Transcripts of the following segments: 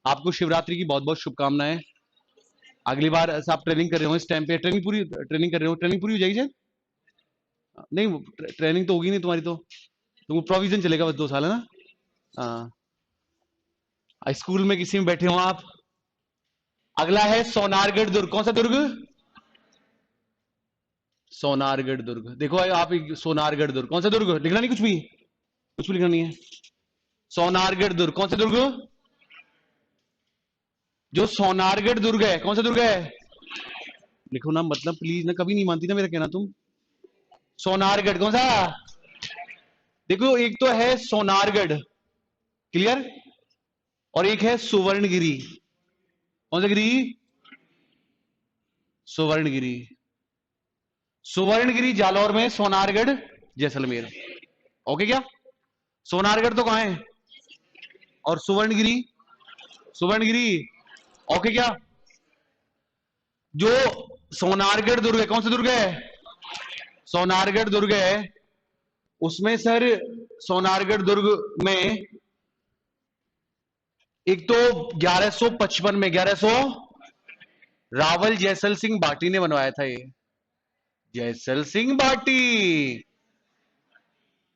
आपको शिवरात्रि की बहुत बहुत शुभकामनाएं। अगली बार ऐसा आप ट्रेनिंग कर रहे हो इस टाइम पे, ट्रेनिंग कर रहे हो, ट्रेनिंग पूरी हो जाएगी शायद। नहीं, ट्रेनिंग तो होगी नहीं तुम्हारी, तो तुमको प्रोविजन चलेगा बस 2 साल, है ना। हाँ, स्कूल में किसी में बैठे हो आप। अगला है सोनारगढ़ दुर्ग। कौन सा दुर्ग? सोनारगढ़ दुर्ग। देखो आप, सोनारगढ़ दुर्ग कौन सा दुर्ग, लिखना नहीं, कुछ भी लिखना नहीं है। सोनारगढ़ दुर्ग कौन सा दुर्ग? जो सोनारगढ़ दुर्ग है, कौन सा दुर्ग है? लिखो ना, मतलब प्लीज ना, कभी नहीं मानती ना मेरा कहना तुम। सोनारगढ़ कौन सा? देखो, एक तो है सोनारगढ़, क्लियर, और एक है सुवर्णगिरी। कौन सा गिरी? सुवर्णगिरी। सुवर्णगिरी जालौर में, सोनारगढ़ जैसलमेर। ओके क्या? सोनारगढ़ तो कहां है, और सुवर्णगिरी, सुवर्णगिरी। ओके क्या? जो सोनारगढ़ दुर्ग है, कौन सा दुर्ग है? सोनारगढ़ दुर्ग है, उसमें सर, सोनारगढ़ दुर्ग में एक तो 1155 में, 1100, रावल जैसल सिंह बाटी ने बनवाया था ये। जैसल सिंह बाटी,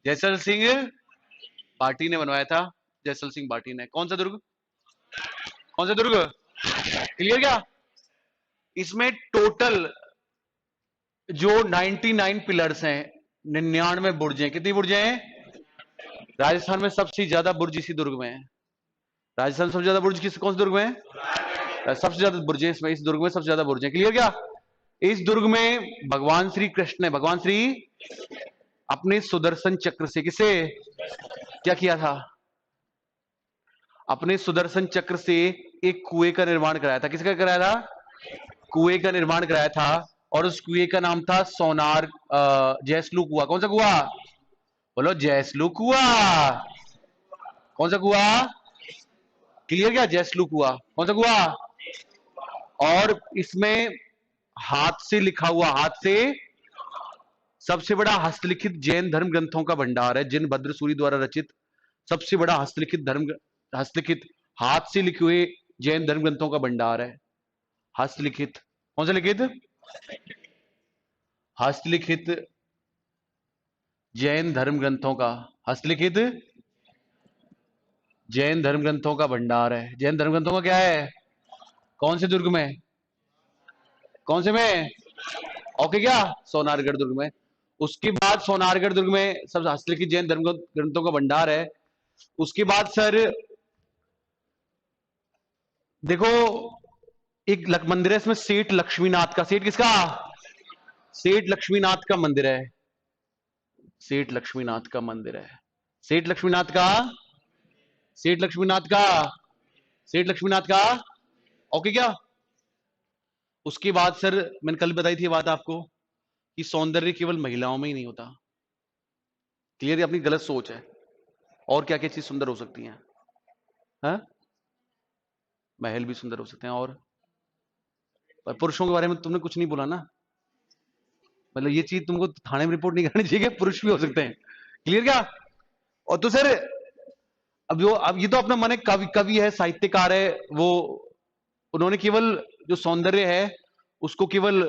जैसल सिंह बाटी ने बनवाया था। जैसल सिंह बाटी ने। कौन सा दुर्ग? कौन सा दुर्ग? क्लियर क्या? इसमें टोटल जो 99 पिलर्स हैं, 99 बुर्ज हैं। कितनी बुर्ज हैं? राजस्थान में सबसे ज्यादा बुर्ज इसी दुर्ग में है। राजस्थान में सबसे ज्यादा बुर्ज कौन से दुर्ग में है? सबसे ज्यादा बुर्ज इसमें, इस दुर्ग में सबसे ज्यादा बुर्ज है। क्लियर क्या? इस दुर्ग में भगवान श्री कृष्ण ने, भगवान श्री, अपने सुदर्शन चक्र से, किसे क्या किया था? अपने सुदर्शन चक्र से एक कुएं का निर्माण कराया था। किसका कराया था? कुएं का निर्माण कराया था, और उस कुएं का नाम था सोनार, जैसलू कुआ। कौन सा कुआ? बोलो, जैसलू कुआ। कौन सा कुआ? क्लियर क्या? जैसलू कुआ। कौन सा कुआ? और इसमें हाथ से लिखा हुआ, हाथ से, सबसे बड़ा हस्तलिखित जैन धर्म ग्रंथों का भंडार है। जिन भद्रसूरी द्वारा रचित सबसे बड़ा हस्तलिखित, हाथ से लिखे हुए जैन धर्म ग्रंथों का भंडार है। हस्तलिखित। कौन सा लिखित? हस्तलिखित जैन धर्म ग्रंथों का, हस्तलिखित जैन धर्म ग्रंथों का भंडार है। जैन धर्म ग्रंथों का क्या है? कौन से दुर्ग में? कौन से में? ओके क्या? सोनारगढ़ दुर्ग में। उसके बाद सोनारगढ़ दुर्ग में सब हस्तलिखित जैन धर्म ग्रंथों का भंडार है। उसके बाद सर देखो, एक मंदिर है इसमें, सेठ लक्ष्मीनाथ का। सेठ किसका? सेठ लक्ष्मीनाथ का मंदिर है। सेठ लक्ष्मीनाथ का मंदिर है। सेठ लक्ष्मीनाथ का, सेठ लक्ष्मीनाथ का, सेठ लक्ष्मीनाथ का। ओके क्या? उसके बाद सर, मैंने कल बताई थी बात आपको कि सौंदर्य केवल महिलाओं में ही नहीं होता। क्लियर? अपनी गलत सोच है। और क्या क्या चीज सुंदर हो सकती है? हाँ? महल भी सुंदर हो सकते हैं, और पुरुषों के बारे में तुमने कुछ नहीं बोला ना। मतलब ये चीज तुमको थाने में रिपोर्ट नहीं करनी चाहिए कि पुरुष भी हो सकते हैं। क्लियर क्या? और तो सर, अब ये तो अपना मन है, कवि कवि है, साहित्यकार है वो, उन्होंने केवल जो सौंदर्य है उसको केवल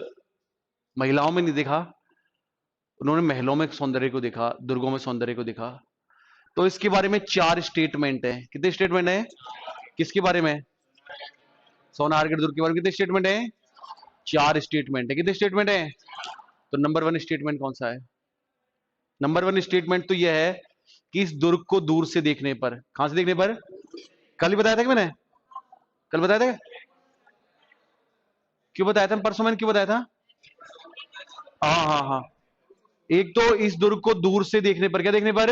महिलाओं में नहीं देखा, उन्होंने महलों में सौंदर्य को देखा, दुर्गों में सौंदर्य को देखा। तो इसके बारे में 4 स्टेटमेंट है। कितने स्टेटमेंट है? किसके बारे में? सोनारगढ़ दुर्ग के बारे में कितने स्टेटमेंट है? 4 स्टेटमेंट है। कितने स्टेटमेंट है? तो नंबर 1 स्टेटमेंट कौन सा है? नंबर 1 स्टेटमेंट तो यह है कि इस दुर्ग को दूर से देखने पर, कहां से देखने पर? कल ही बताया था कि मैंने, कल बताया था? क्यों बताया था? परसों मैंने क्यों बताया था? हाँ हाँ हाँ। एक तो इस दुर्ग को दूर से देखने पर, क्या देखने पर?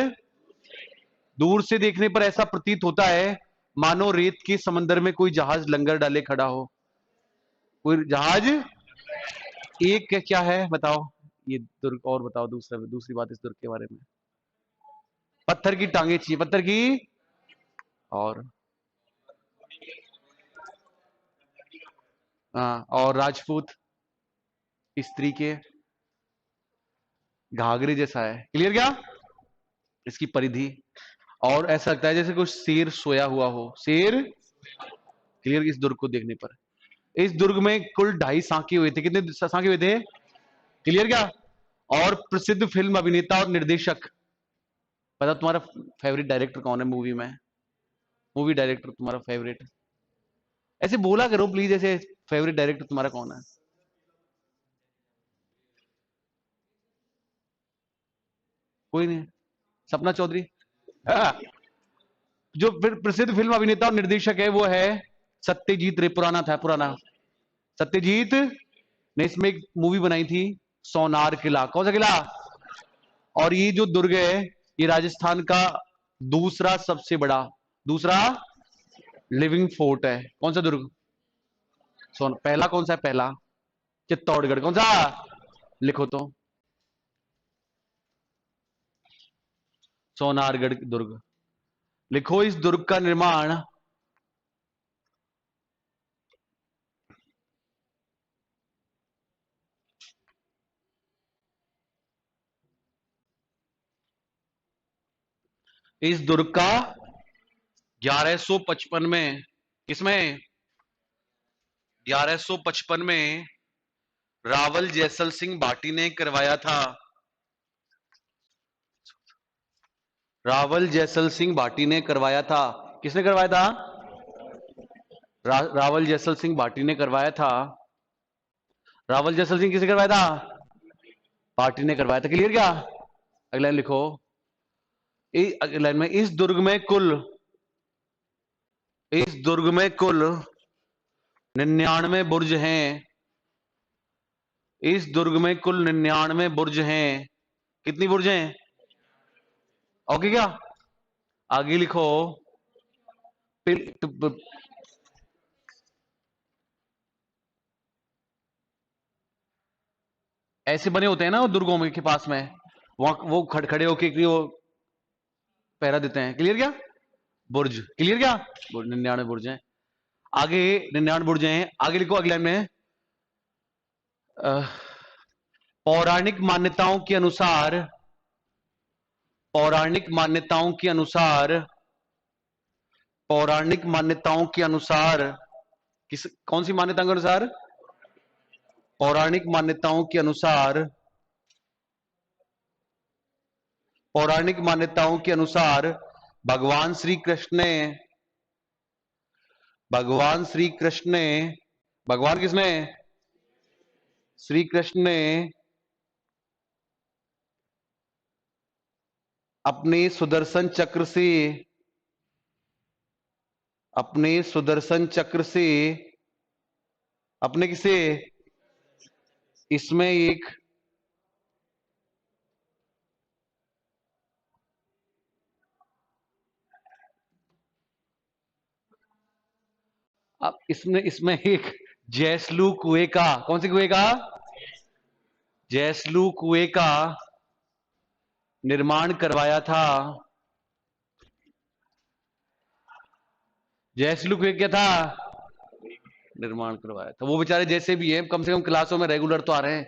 दूर से देखने पर ऐसा प्रतीत होता है मानो रेत के समंदर में कोई जहाज लंगर डाले खड़ा हो। कोई जहाज, एक क्या है बताओ? ये दुर्ग, और बताओ दूसरी बात इस दुर्ग के बारे में। पत्थर की टांगे चाहिए, पत्थर की, और हाँ, और राजपूत स्त्री के घाघरे जैसा है। क्लियर क्या? इसकी परिधि, और ऐसा लगता है जैसे कुछ शेर सोया हुआ हो। शेर क्लियर? इस दुर्ग को देखने पर, इस दुर्ग में कुल 2.5 सांके हुए थे। कितने सांके हुए थे? क्लियर क्या? और प्रसिद्ध फिल्म अभिनेता और निर्देशक, पता तुम्हारा फेवरेट डायरेक्टर कौन है मूवी में? मूवी डायरेक्टर तुम्हारा फेवरेट, ऐसे बोला करो प्लीज, ऐसे फेवरेट डायरेक्टर तुम्हारा कौन है? कोई नहीं? सपना चौधरी? जो फिर प्रसिद्ध फिल्म अभिनेता और निर्देशक है वो है सत्यजीत रे। पुराना था, पुराना सत्यजीत ने इसमें एक मूवी बनाई थी, सोनार किला। कौन सा किला? और ये जो दुर्ग है, ये राजस्थान का दूसरा सबसे बड़ा, दूसरा लिविंग फोर्ट है। कौन सा दुर्ग? पहला कौन सा है? पहला चित्तौड़गढ़। कौन सा? लिखो तो, सोनारगढ़ दुर्ग। लिखो, इस दुर्ग का निर्माण इस दुर्ग का 1155 में, किसमें? 1155 में रावल जैसल सिंह भाटी ने करवाया था। रावल जैसल सिंह भाटी ने करवाया था। किसने करवाया था? रावल जैसल सिंह भाटी ने करवाया था। रावल जैसल सिंह किसने करवाया था? भाटी ने करवाया था। क्लियर क्या? अगला लाइन लिखो, अगला लाइन में, इस दुर्ग में कुल 99 बुर्ज हैं। इस दुर्ग में कुल 99 बुर्ज हैं। कितनी बुर्ज हैं? ओके क्या? आगे लिखो, ऐसे बने होते हैं ना वो दुर्गों में के पास में, वहां वो खड़े होके वो पहरा देते हैं। क्लियर क्या? बुर्ज। क्लियर क्या? 99 बुर्ज हैं। आगे 99 बुर्ज हैं। आगे लिखो अगले में, पौराणिक मान्यताओं के अनुसार, पौराणिक मान्यताओं के अनुसार, पौराणिक मान्यताओं के अनुसार, कौन सी मान्यताओं के अनुसार? पौराणिक मान्यताओं के अनुसार, पौराणिक मान्यताओं के अनुसार भगवान श्री कृष्ण ने, भगवान श्री कृष्ण ने, भगवान किसने? श्री कृष्ण ने अपने सुदर्शन चक्र से, अपने सुदर्शन चक्र से, अपने किसे? इसमें एक, अब इसमें इसमें एक जैसलू कुएं का, कौन से कुएं का? जैसलू कुएं का निर्माण करवाया था। जैसलू कुएं क्या था? निर्माण करवाया था। वो बेचारे जैसे भी हैं, कम से कम क्लासों में रेगुलर तो आ रहे हैं,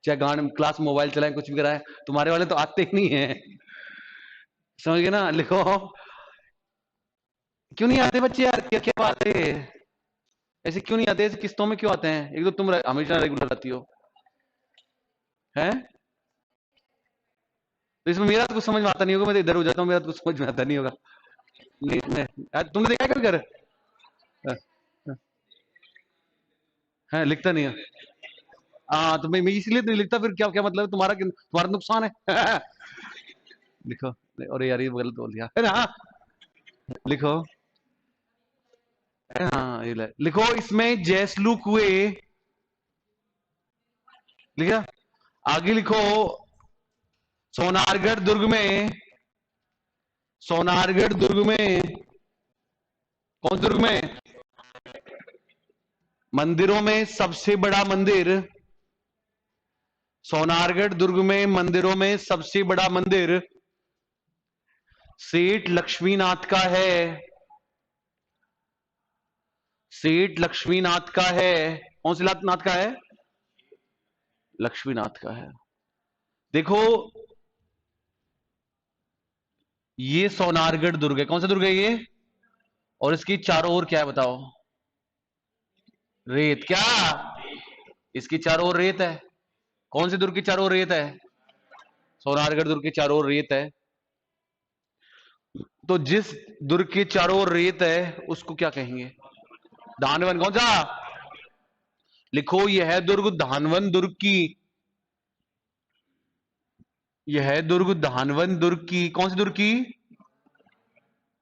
चाहे गाने क्लास मोबाइल चलाएं कुछ भी कराएं। तुम्हारे वाले तो आते ही नहीं है, समझ गए ना? लिखो, क्यों नहीं आते बच्चे यार? क्या क्या बात है, ऐसे क्यों नहीं आते? ऐसे किस्तों में क्यों आते हैं? एक तो तुम हमेशा रेगुलर आती हो, हैं? तो इसमें मेरा तो कुछ समझ में आता नहीं होगा, मैं तो इधर हो जाता हूँ, मेरा तो कुछ समझ में आता नहीं होगा। नहीं, तुमने देखा कभी कर? है, लिखता नहीं है? हाँ, तो मैं इसलिए तो नहीं लिखता, फिर क्या क्या मतलब? तुम्हारा तुम्हारा नुकसान है। लिखो, और यार ये गलत बोल दिया है ना? लिखो, हाँ ये लिखो, इसमें जैसलू कुएं, लिखा? आगे लिखो, सोनारगढ़ दुर्ग में, सोनारगढ़ दुर्ग में, कौन दुर्ग में? मंदिरों में सबसे बड़ा मंदिर, सोनारगढ़ दुर्ग में मंदिरों में सबसे बड़ा मंदिर सेठ लक्ष्मीनाथ का है। सेठ लक्ष्मीनाथ का है। कौन से नाथ का है? लक्ष्मीनाथ का है। देखो, ये सोनारगढ़ दुर्ग है। कौन सा दुर्ग है ये? और इसकी चारों ओर क्या है बताओ? रेत। क्या? इसकी चारों ओर रेत है। कौन सी दुर्ग की चारों ओर रेत है? सोनारगढ़ दुर्ग की चारों ओर रेत है। तो जिस दुर्ग के चारों ओर रेत है उसको क्या कहेंगे? धानवन। कौन सा? लिखो, यह दुर्ग धानवन दुर्ग की, यह दुर्ग धानवन दुर्ग की, कौन सी दुर्ग की?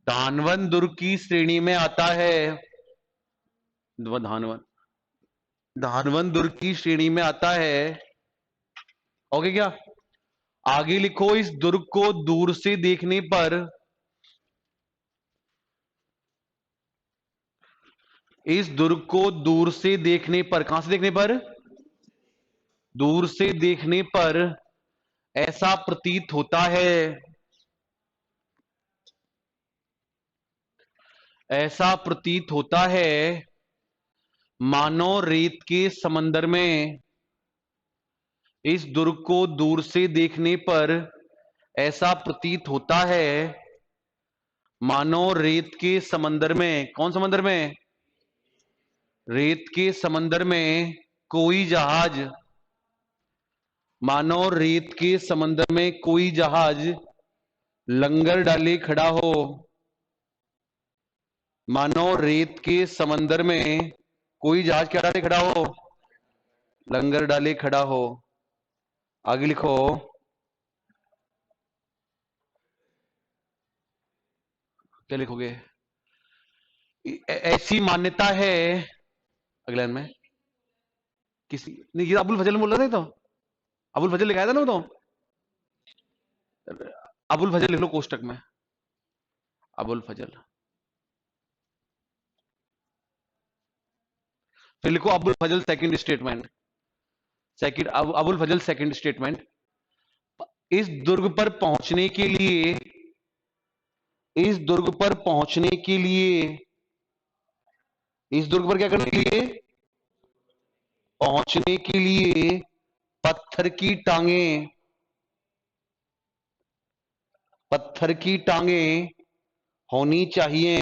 धानवन दुर्ग की श्रेणी में आता है। धानवन, धानवन दुर्ग की श्रेणी में आता है। ओके क्या? आगे लिखो, इस दुर्ग को दूर से देखने पर, इस दुर्ग को दूर से देखने पर, कहां से देखने पर? दूर से देखने पर ऐसा प्रतीत होता है, ऐसा प्रतीत होता है मानो रेत के समंदर में। इस दुर्ग को दूर से देखने पर ऐसा प्रतीत होता है मानो रेत के समंदर में। कौन समंदर में? रेत के समंदर में कोई जहाज, मानो रेत के समंदर में कोई जहाज लंगर डाले खड़ा हो। मानो रेत के समंदर में कोई जहाज क्या डाले खड़ा हो? लंगर डाले खड़ा हो। आगे लिखो, क्या लिखोगे? ऐसी मान्यता है, अगले लाइन में किसी नहीं, ये अबुल फजल बोल रहा था। तो अबुल फजल लिखाया था ना। तो अबुल फजल लिख लो कोष्टक में, अबुल फजल। फिर लिखो अबुल फजल सेकंड स्टेटमेंट, सेकंड अबुल फजल सेकंड स्टेटमेंट। इस दुर्ग पर पहुंचने के लिए, इस दुर्ग पर पहुंचने के लिए, इस दुर्ग पर क्या करने के लिए? पहुंचने के लिए पत्थर की टांगें, पत्थर की टांगें होनी चाहिए।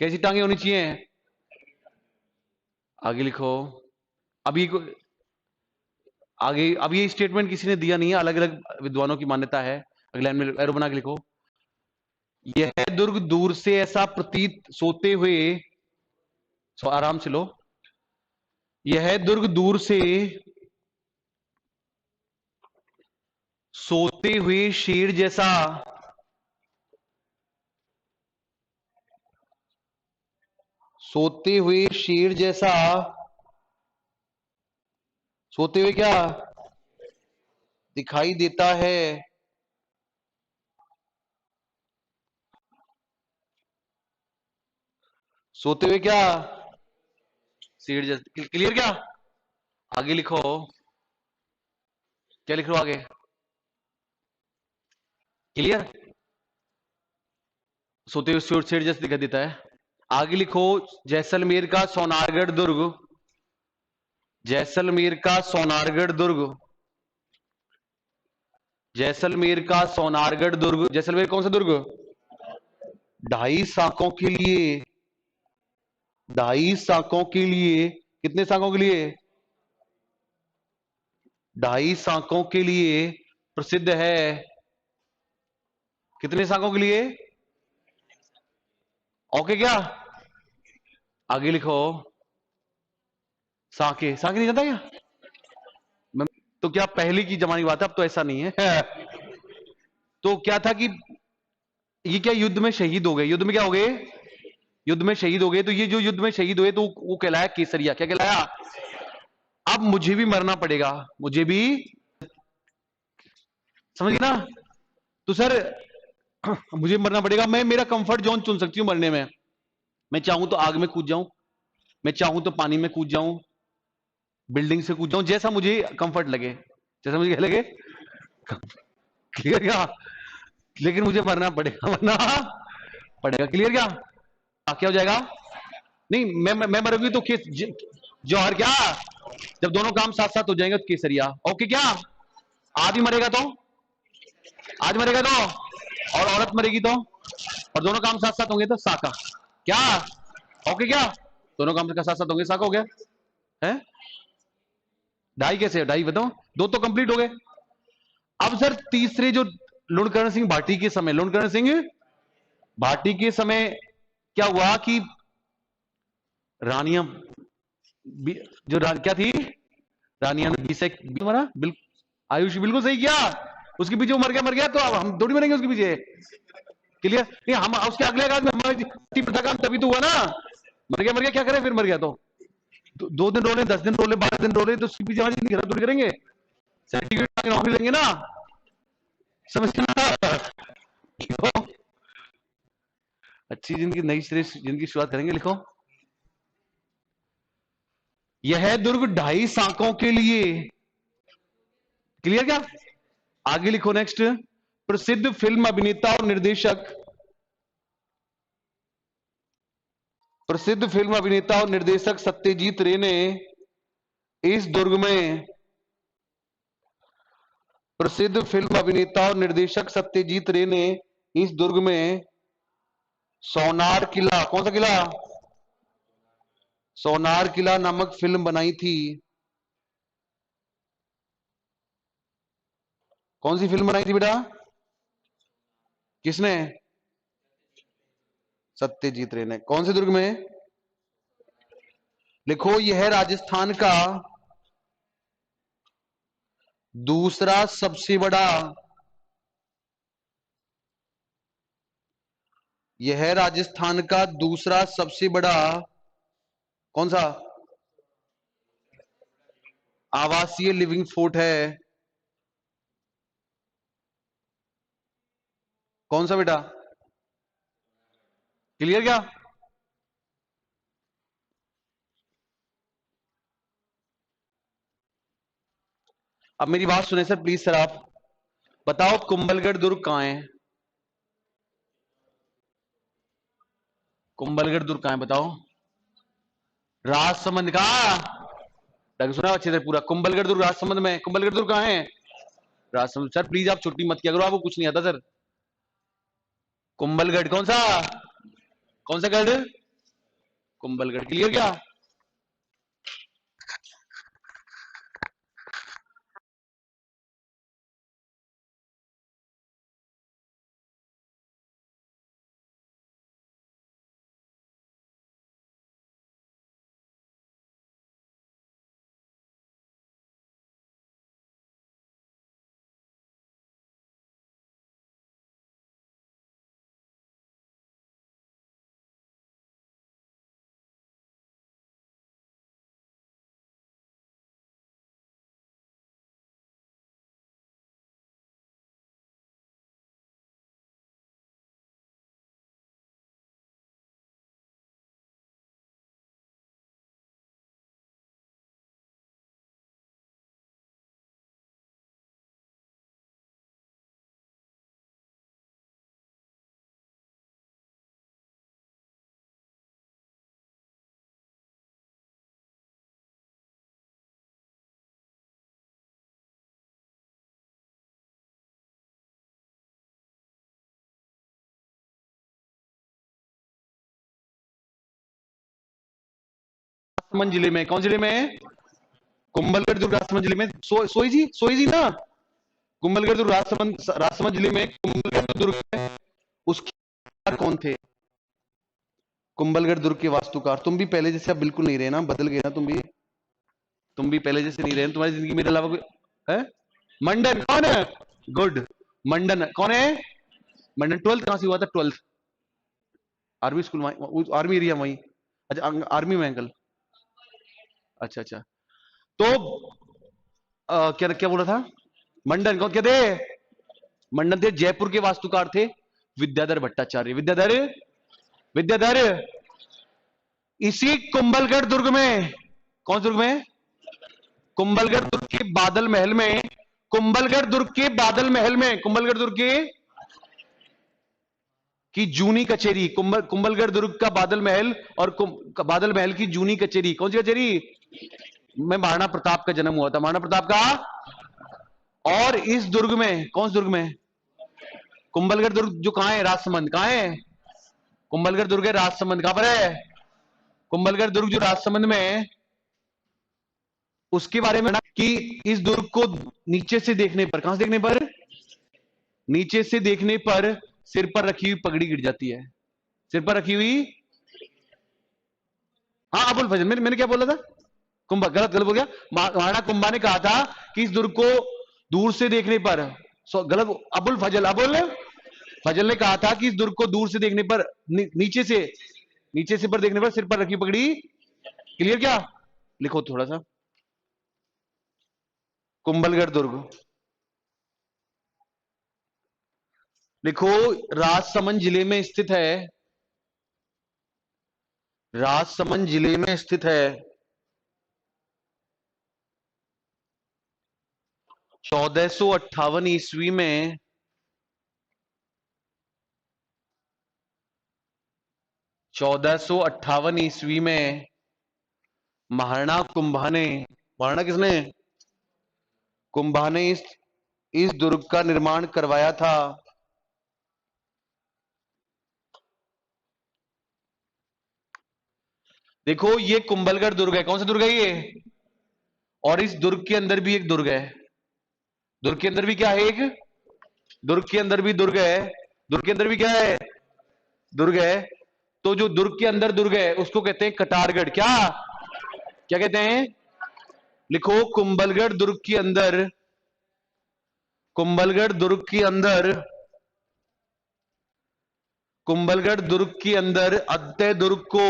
कैसी टांगें होनी चाहिए? आगे लिखो। अभी आगे, अब ये स्टेटमेंट किसी ने दिया नहीं है, अलग अलग विद्वानों की मान्यता है। अगले लाइन में एरो बना के लिखो, यह दुर्ग दूर से ऐसा प्रतीत सोते हुए, आराम से लो, यह दुर्ग दूर से सोते हुए शेर जैसा, सोते हुए शेर जैसा, सोते हुए क्या दिखाई देता है। सोते हुए क्या? शेर जैसा। क्लियर क्या? आगे लिखो, क्या लिख रहे हो आगे? क्लियर? सोते हुए शेर जैसा दिखाई देता है। आगे लिखो, जैसलमेर का सोनारगढ़ दुर्ग, जैसलमेर का सोनारगढ़ दुर्ग, जैसलमेर का सोनारगढ़ दुर्ग, जैसलमेर कौन सा दुर्ग? 2.5 साकों के लिए, 2.5 साकों के लिए, कितने साकों के लिए? 2.5 साकों के लिए प्रसिद्ध है। कितने साकों के लिए? ओके क्या? आगे लिखो, साके, साके नहीं जानता क्या? तो क्या पहले की जमाने की बात है, अब तो ऐसा नहीं है। तो क्या था कि ये क्या युद्ध में शहीद हो गए, युद्ध में क्या हो गए? युद्ध में शहीद हो गए। तो ये जो युद्ध में शहीद हुए तो वो कहलाया केसरिया। क्या कहलाया? अब मुझे भी मरना पड़ेगा, मुझे भी, समझ गए ना? तो सर मुझे मरना पड़ेगा, मैं मेरा कंफर्ट जोन चुन सकती हूं मरने में। मैं चाहूं तो आग में कूद जाऊं, मैं चाहूं तो पानी में कूद जाऊं, बिल्डिंग से कूद जाऊं, जैसा मुझे कंफर्ट लगे, जैसा मुझे क्या लगे। क्लियर क्या? लेकिन मुझे मरना पड़ेगा, मरना पड़ेगा। क्लियर क्या? क्या हो जाएगा? नहीं, मैं मरूंगी तो जौहर क्या? जब दोनों काम साथ साथ हो जाएंगे तो केसरिया। ओके क्या? आज ही मरेगा तो, आज मरेगा तो, और औरत मरेगी तो और दोनों काम साथ साथ होंगे तो सा का क्या ओके क्या दोनों काम साथ साथ होंगे सा का हो गया है। ढाई कैसे ढाई बताओ दो तो कंप्लीट हो गए। अब सर तीसरे जो लुणकरण सिंह भाटी के समय लुणकरण सिंह भाटी के समय क्या हुआ कि रानियां जो क्या थी रानिया ने मरा आयुष बिल्कुल सही किया। उसके पीछे वो मर गया तो अब हम थोड़ी मरेंगे उसके पीछे। क्लियर नहीं हम उसके अगले आगाज में हमारी प्रथा काम तभी तो हुआ ना। मर गया क्या करें फिर मर गया तो 2 दिन रोले 10 दिन रोले 12 दिन रोले तो उसके पीछे हमारी खराब थोड़ी करेंगे। सर्टिफिकेट नौकरी लेंगे ना समझना। अच्छी जिंदगी नई जिंदगी शुरुआत करेंगे। लिखो यह दुर्ग 2.5 साकों के लिए। क्लियर क्या आगे लिखो नेक्स्ट प्रसिद्ध फिल्म अभिनेता और निर्देशक सत्यजीत रे ने इस दुर्ग में प्रसिद्ध फिल्म अभिनेता और निर्देशक सत्यजीत रे ने इस दुर्ग में सोनार किला कौन सा किला सोनार किला नामक फिल्म बनाई थी। कौन सी फिल्म बनाई थी बेटा किसने सत्यजीत रे ने कौन से दुर्ग में। लिखो यह राजस्थान का दूसरा सबसे बड़ा यह राजस्थान का दूसरा सबसे बड़ा कौन सा आवासीय लिविंग फोर्ट है। कौन सा बेटा क्लियर क्या अब मेरी बात सुने सर प्लीज सर आप बताओ कुंभलगढ़ दुर्ग कहां है। कुंभलगढ़ दुर्ग कहां है बताओ राजसमंद का सुना अच्छे से पूरा कुंभलगढ़ दुर्ग राजसमंद में कुंभलगढ़ दुर्ग कहां है राजसमंद। सर प्लीज आप छुट्टी मत किया करो आपको कुछ नहीं आता सर। कुंभलगढ़ कौन सा गढ़ कुंभलगढ़ क्लियर क्या राजसमंद जिले में कौन जिले में कुंभलगढ़ दुर्ग राजसमंद जिले में सोई जी ना कुंभलगढ़ दुर्ग राजसमंद जिले में कुंभलगढ़ दुर्ग है उसके कौन थे कुंभलगढ़ दुर्ग के वास्तुकार। तुम भी पहले जैसे अब बिल्कुल नहीं रहे ना बदल गए ना तुम भी पहले जैसे नहीं रहे तुम्हारी जिंदगी में अलावा कोई है। मंडन कौन है गुड मंडन कौन है मंडन 12th कहां से हुआ था 12th army school army area वहीं अच्छा आर्मी में अंकल अच्छा तो क्या क्या बोला था मंडन कौन क्या थे मंडन थे जयपुर के वास्तुकार थे विद्याधर भट्टाचार्य विद्याधर इसी कुंभलगढ़ दुर्ग में कौन दुर्ग में कुंभलगढ़ दुर्ग के बादल महल में कुंभलगढ़ दुर्ग के बादल महल में कुंभलगढ़ दुर्ग के की जूनी कचेरी कुंभलगढ़ दुर्ग का बादल महल और बादल महल की जूनी कचेरी कौन सी कचेरी में महाराणा प्रताप का जन्म हुआ था महाराणा प्रताप का। और इस दुर्ग में कौन से दुर्ग में कुंभलगढ़ दुर्ग जो कहां है राजसमंद कहां है कुंभलगढ़ दुर्ग है राजसमंद, कहां पर है? कुंभलगढ़ दुर्ग जो राजसमंद में है, उसके बारे में ना कि इस दुर्ग को नीचे से देखने पर, कहां से देखने पर? नीचे से देखने पर सिर पर रखी हुई पगड़ी गिर जाती है। सिर पर रखी हुई, हाँ अबुल फजल, मैंने क्या बोला था? कुंभा, गलत गलत बोल गया। महाराणा कुंभा ने कहा था कि इस दुर्ग को दूर से देखने पर, गलत, अबुल फजल, अबुल फजल ने कहा था कि इस दुर्ग को दूर से देखने पर, नीचे से पर देखने पर सिर पर रखी पगड़ी, क्लियर क्या? लिखो थोड़ा सा, कुंभलगढ़ दुर्ग लिखो, राजसमंद जिले में स्थित है, राजसमंद जिले में स्थित है। 1458 ईस्वी में 1458 ईस्वी में महाराणा कुंभा ने, महाराणा किसने? कुंभा ने इस दुर्ग का निर्माण करवाया था। देखो ये कुंभलगढ़ दुर्ग है, कौन सा दुर्ग है ये? और इस दुर्ग के अंदर भी एक दुर्ग है। दुर्ग के अंदर भी क्या है? एक दुर्ग के अंदर भी दुर्ग है। दुर्ग के अंदर भी क्या है? दुर्ग है। तो जो दुर्ग के अंदर दुर्ग है उसको कहते हैं कटारगढ़। क्या क्या कहते हैं? लिखो, कुंभलगढ़ दुर्ग के अंदर, कुंभलगढ़ दुर्ग के अंदर, कुंभलगढ़ दुर्ग के अंदर अंतः दुर्ग को,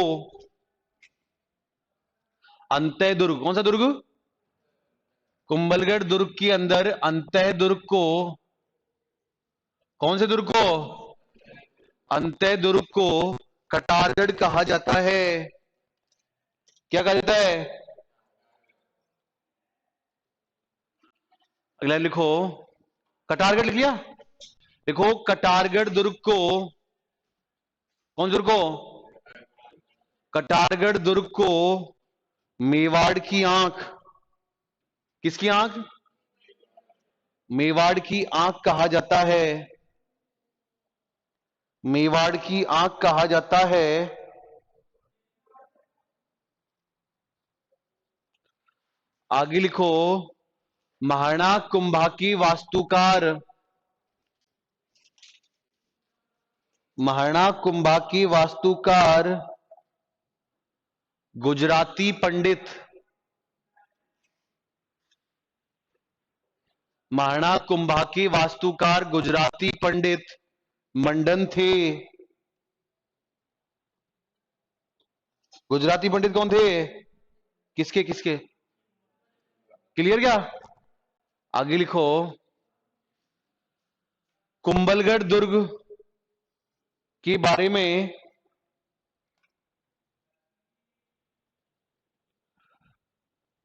अंतः दुर्ग, कौन सा दुर्ग? कुंभलगढ़ दुर्ग के अंदर अंतः दुर्ग को, कौन से दुर्ग को? अंतः दुर्ग को कटारगढ़ कहा जाता है। क्या कहा जाता है? अगला लिखो, कटारगढ़ लिख लिया। देखो कटारगढ़ दुर्ग को, कौन दुर्ग को? कटारगढ़ दुर्ग को मेवाड़ की आंख, किसकी आंख? मेवाड़ की आंख कहा जाता है। मेवाड़ की आंख कहा जाता है। आगे लिखो, महाराणा कुंभा की वास्तुकार, महाराणा कुंभा की वास्तुकार गुजराती पंडित, महाराणा कुंभा के वास्तुकार गुजराती पंडित मंडन थे। गुजराती पंडित कौन थे? किसके किसके? क्लियर क्या? आगे लिखो, कुंभलगढ़ दुर्ग के बारे में,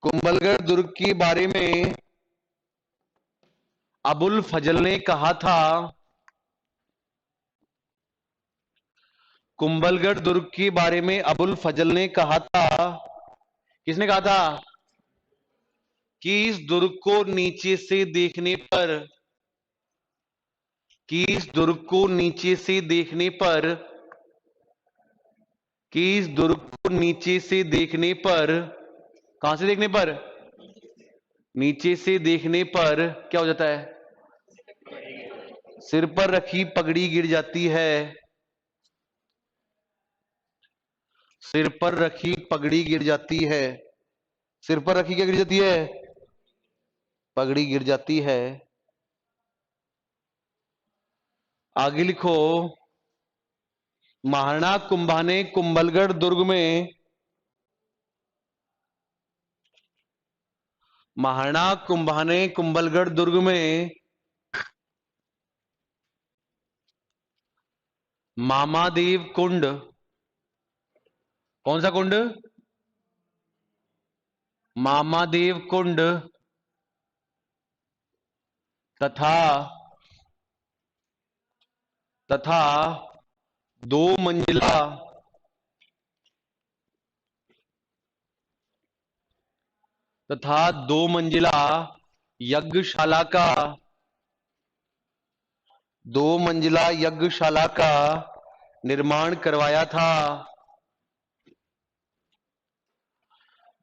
कुंभलगढ़ दुर्ग के बारे में अबुल फजल ने कहा था, कुंभलगढ़ दुर्ग के बारे में अबुल फजल ने कहा था। किसने कहा था? कि इस दुर्ग को नीचे से देखने पर, कि इस दुर्ग को नीचे से देखने पर, कि इस दुर्ग को नीचे से देखने पर, कहां से देखने पर? नीचे से देखने पर क्या हो जाता है? सिर पर रखी पगड़ी गिर जाती है। सिर पर रखी पगड़ी गिर जाती है। सिर पर रखी क्या गिर जाती है? पगड़ी गिर जाती है। आगे लिखो, महाराणा कुंभा ने कुंभलगढ़ दुर्ग में, महाराणा कुंभा ने कुंभलगढ़ दुर्ग में मामादेव कुंड, कौन सा कुंड? मामादेव कुंड तथा, तथा दो मंजिला, तथा दो मंजिला यज्ञशाला का, दो मंजिला यज्ञशाला का निर्माण करवाया था।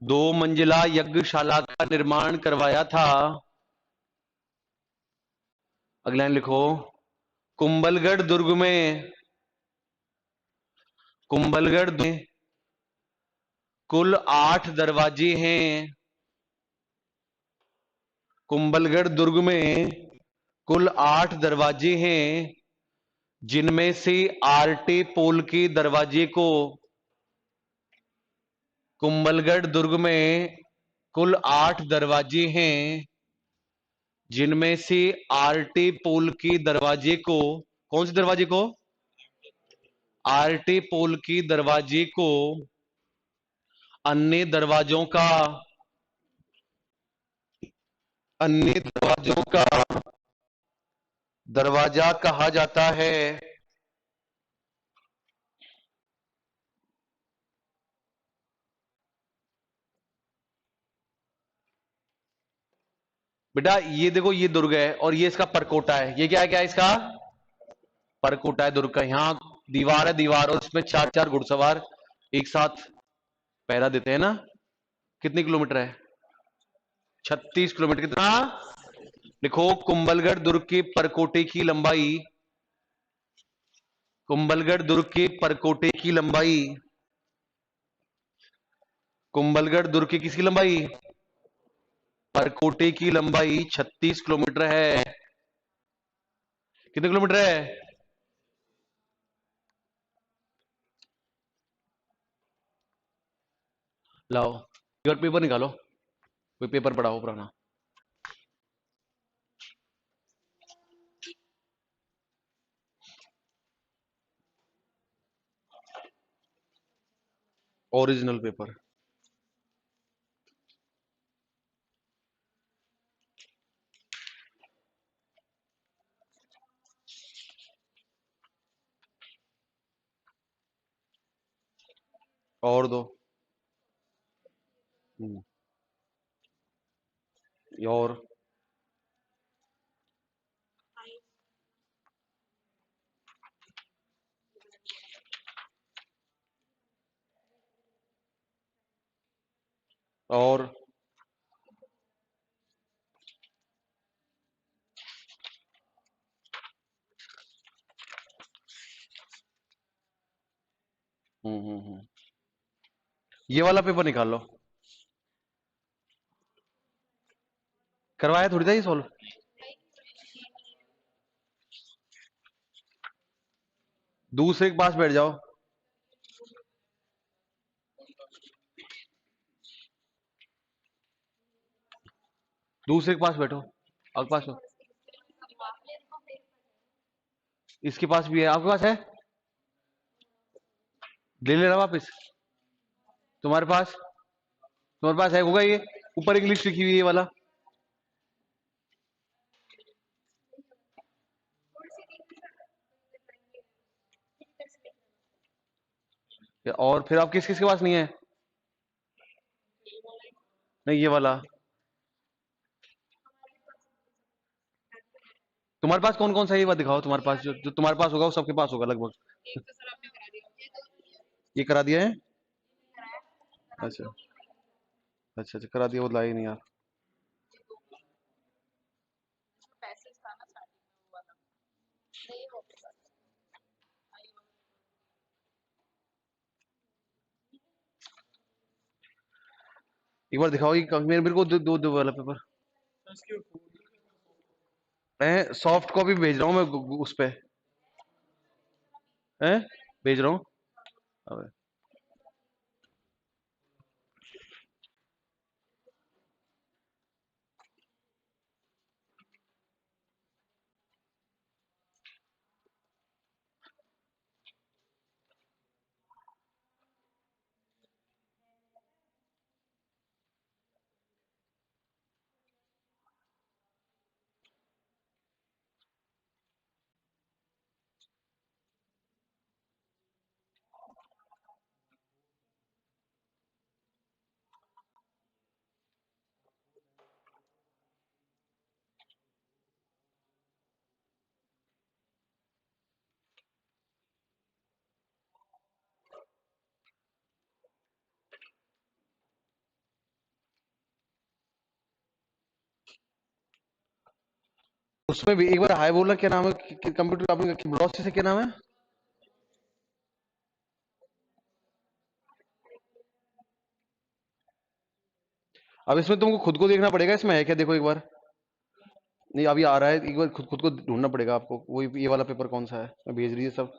2 मंजिला यज्ञशाला का निर्माण करवाया था। अगला लाइन लिखो। कुंभलगढ़ दुर्ग में, कुंभलगढ़ में कुल 8 दरवाजे हैं। कुंभलगढ़ दुर्ग में कुल 8 दरवाजे हैं, जिनमें से आरटी पोल के दरवाजे को, कुंभलगढ़ दुर्ग में कुल 8 दरवाजे हैं, जिनमें से आरटी पोल के दरवाजे को, कौन से दरवाजे को? आरटी पोल के दरवाजे को अन्य दरवाजों का, अन्य दरवाजों का दरवाजा कहा जाता है। बेटा ये देखो, ये दुर्ग है और ये इसका परकोटा है। ये क्या है, क्या है इसका? परकोटा है दुर्ग का। यहां दीवार है, दीवार और उसमें 4-4 घुड़सवार एक साथ पहरा देते हैं ना। कितने किलोमीटर है? 36 किलोमीटर। कितना? देखो, कुंभलगढ़ दुर्ग के परकोटे की लंबाई, कुंभलगढ़ दुर्ग के परकोटे की लंबाई, कुंभलगढ़ दुर्ग की किसकी लंबाई? परकोटे की लंबाई 36 किलोमीटर है। कितने किलोमीटर है? लाओ और पेपर निकालो, कोई पेपर पढ़ाओ पुराना। Original paper. और दो। और और ये वाला पेपर निकाल लो। करवाया थोड़ी था ये सोल्व। दूसरे के पास बैठ जाओ, दूसरे के पास बैठो। आपके पास हो? इसके पास भी है, आपके पास है? ले लेना वापस। तुम्हारे पास, तुम्हारे पास है होगा ये। ऊपर एक लिस्ट लिखी हुई है ये वाला। और फिर आप किस किस के पास नहीं है? नहीं, ये वाला। तुम्हारे पास कौन कौन सा है ये बात दिखाओ। तुम्हारे पास जो तुम्हारे पास होगा वो सबके पास होगा लगभग। ये करा दिया है? अच्छा अच्छा अच्छा, करा दिया, वो लाई नहीं यार। एक बार दिखाओ ये मेरे मेरे को दो वाला पेपर। मैं सॉफ्ट कॉपी भेज रहा हूँ मैं उस पे है, भेज रहा हूँ। अबे उसमें भी एक बार हाय बोलना, क्या नाम है कंप्यूटर आपने ब्रॉस से, क्या नाम है? अब इसमें तुमको खुद को देखना पड़ेगा, इसमें है क्या, देखो एक बार। नहीं अभी आ रहा है, एक बार खुद खुद को ढूंढना पड़ेगा आपको, वही ये वाला पेपर कौन सा है, मैं भेज रही है सब।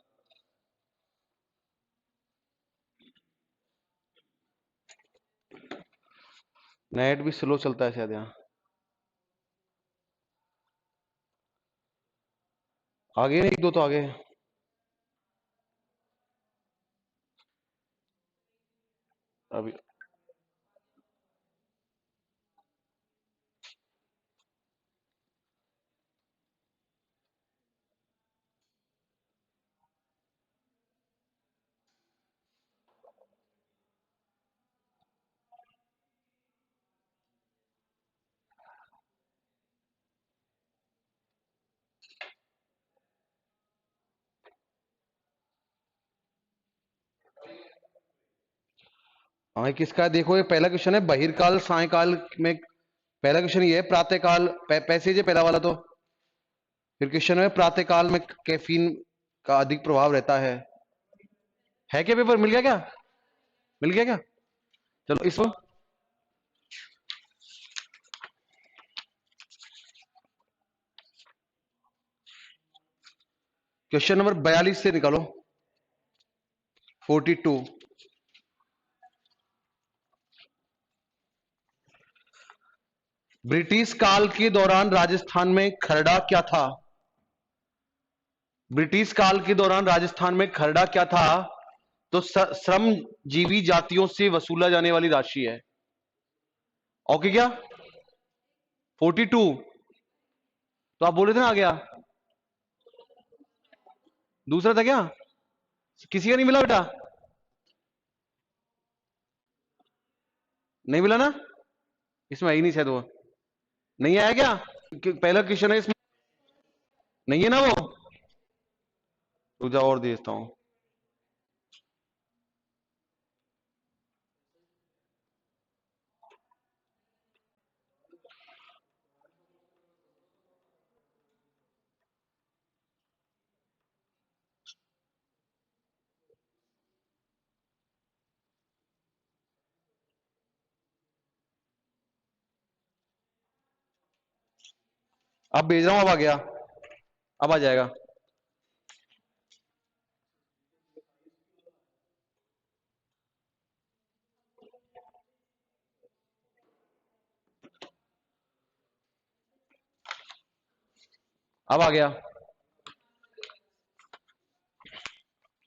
नेट भी स्लो चलता है शायद यहाँ। आगे नहीं, एक दो तो आगे है। अभी हाँ, किसका है देखो, ये पहला क्वेश्चन है बहिर्काल सायकाल में। पहला क्वेश्चन ये है प्रातःकाल, पैसेज है पहला वाला तो। फिर क्वेश्चन है प्रातःकाल में कैफीन का अधिक प्रभाव रहता है क्या पेपर मिल गया क्या? मिल गया क्या? चलो इसको क्वेश्चन नंबर 42 से निकालो। 42। ब्रिटिश काल के दौरान राजस्थान में खरड़ा क्या था? ब्रिटिश काल के दौरान राजस्थान में खरड़ा क्या था? तो श्रम जीवी जातियों से वसूला जाने वाली राशि है। ओके क्या? 42। तो आप बोले थे ना आ गया। दूसरा था क्या? किसी का नहीं मिला बेटा? नहीं मिला ना? इसमें है ही नहीं शायद वो। नहीं आया क्या? पहला क्वेश्चन है इसमें। नहीं है ना वो? रुक जाओ और देखता हूं। अब भेज रहा हूं, अब आ गया। अब आ जाएगा। अब आ गया।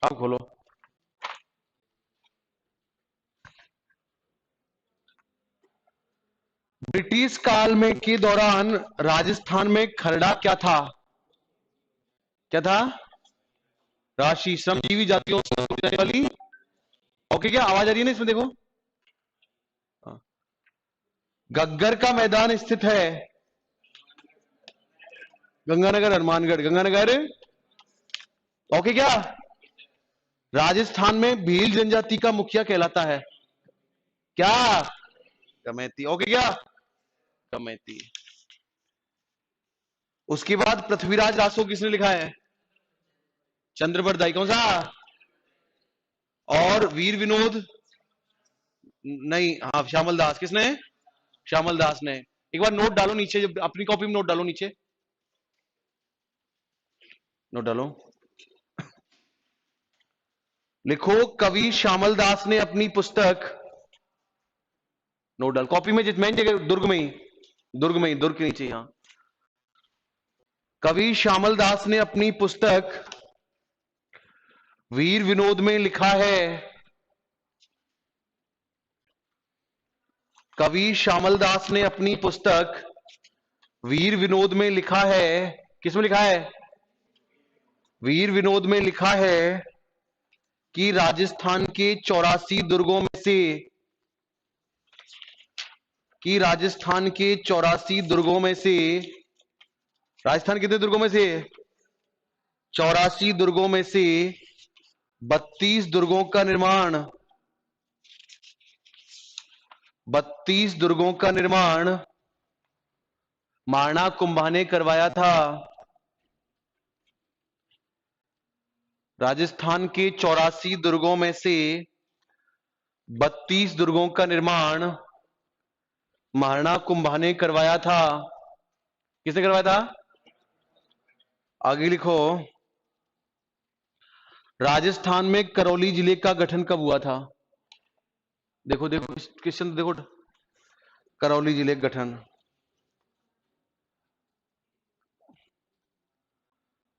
अब खोलो। ब्रिटिश काल में के दौरान राजस्थान में खरड़ा क्या था? क्या था? राशि श्रमजीवी जातियों से वसूली जाने वाली। ओके क्या आवाज आ रही है ना इसमें देखो। हाँ। गग्गर का मैदान स्थित है गंगानगर हनुमानगढ़, गंगानगर। ओके क्या? राजस्थान में भील जनजाति का मुखिया कहलाता है क्या? कमेती। ओके क्या? कमेती। उसके बाद पृथ्वीराज रासो किसने लिखा है? चंद्रबरदाई। कौन सा? और वीर विनोद, नहीं हाँ श्यामल दास। किसने? श्यामल दास ने। एक बार नोट डालो नीचे, जब अपनी कॉपी में नोट डालो नीचे। नोट डालो। लिखो कवि श्यामल दास ने अपनी पुस्तक। नोट डाल कॉपी में, जितने जगह दुर्ग में ही, दुर्ग में ही, दुर्ग के नीचे यहां। कवि श्यामल दास ने अपनी पुस्तक वीर विनोद में लिखा है। कवि श्यामल दास ने अपनी पुस्तक वीर विनोद में लिखा है। किसमें लिखा है? वीर विनोद में लिखा है कि राजस्थान के 84 दुर्गों में से, कि राजस्थान के 84 दुर्गों में से, राजस्थान कितने दुर्गों में से? 84 दुर्गों में से 32 दुर्गों का निर्माण, 32 दुर्गों का निर्माण माणा कुंभा ने करवाया था। राजस्थान के 84 दुर्गों में से 32 दुर्गों का निर्माण महाराणा कुंभा ने करवाया था। किसने करवाया था? आगे लिखो। राजस्थान में करौली जिले का गठन कब हुआ था? देखो देखो क्वेश्चन देखो। करौली जिले का गठन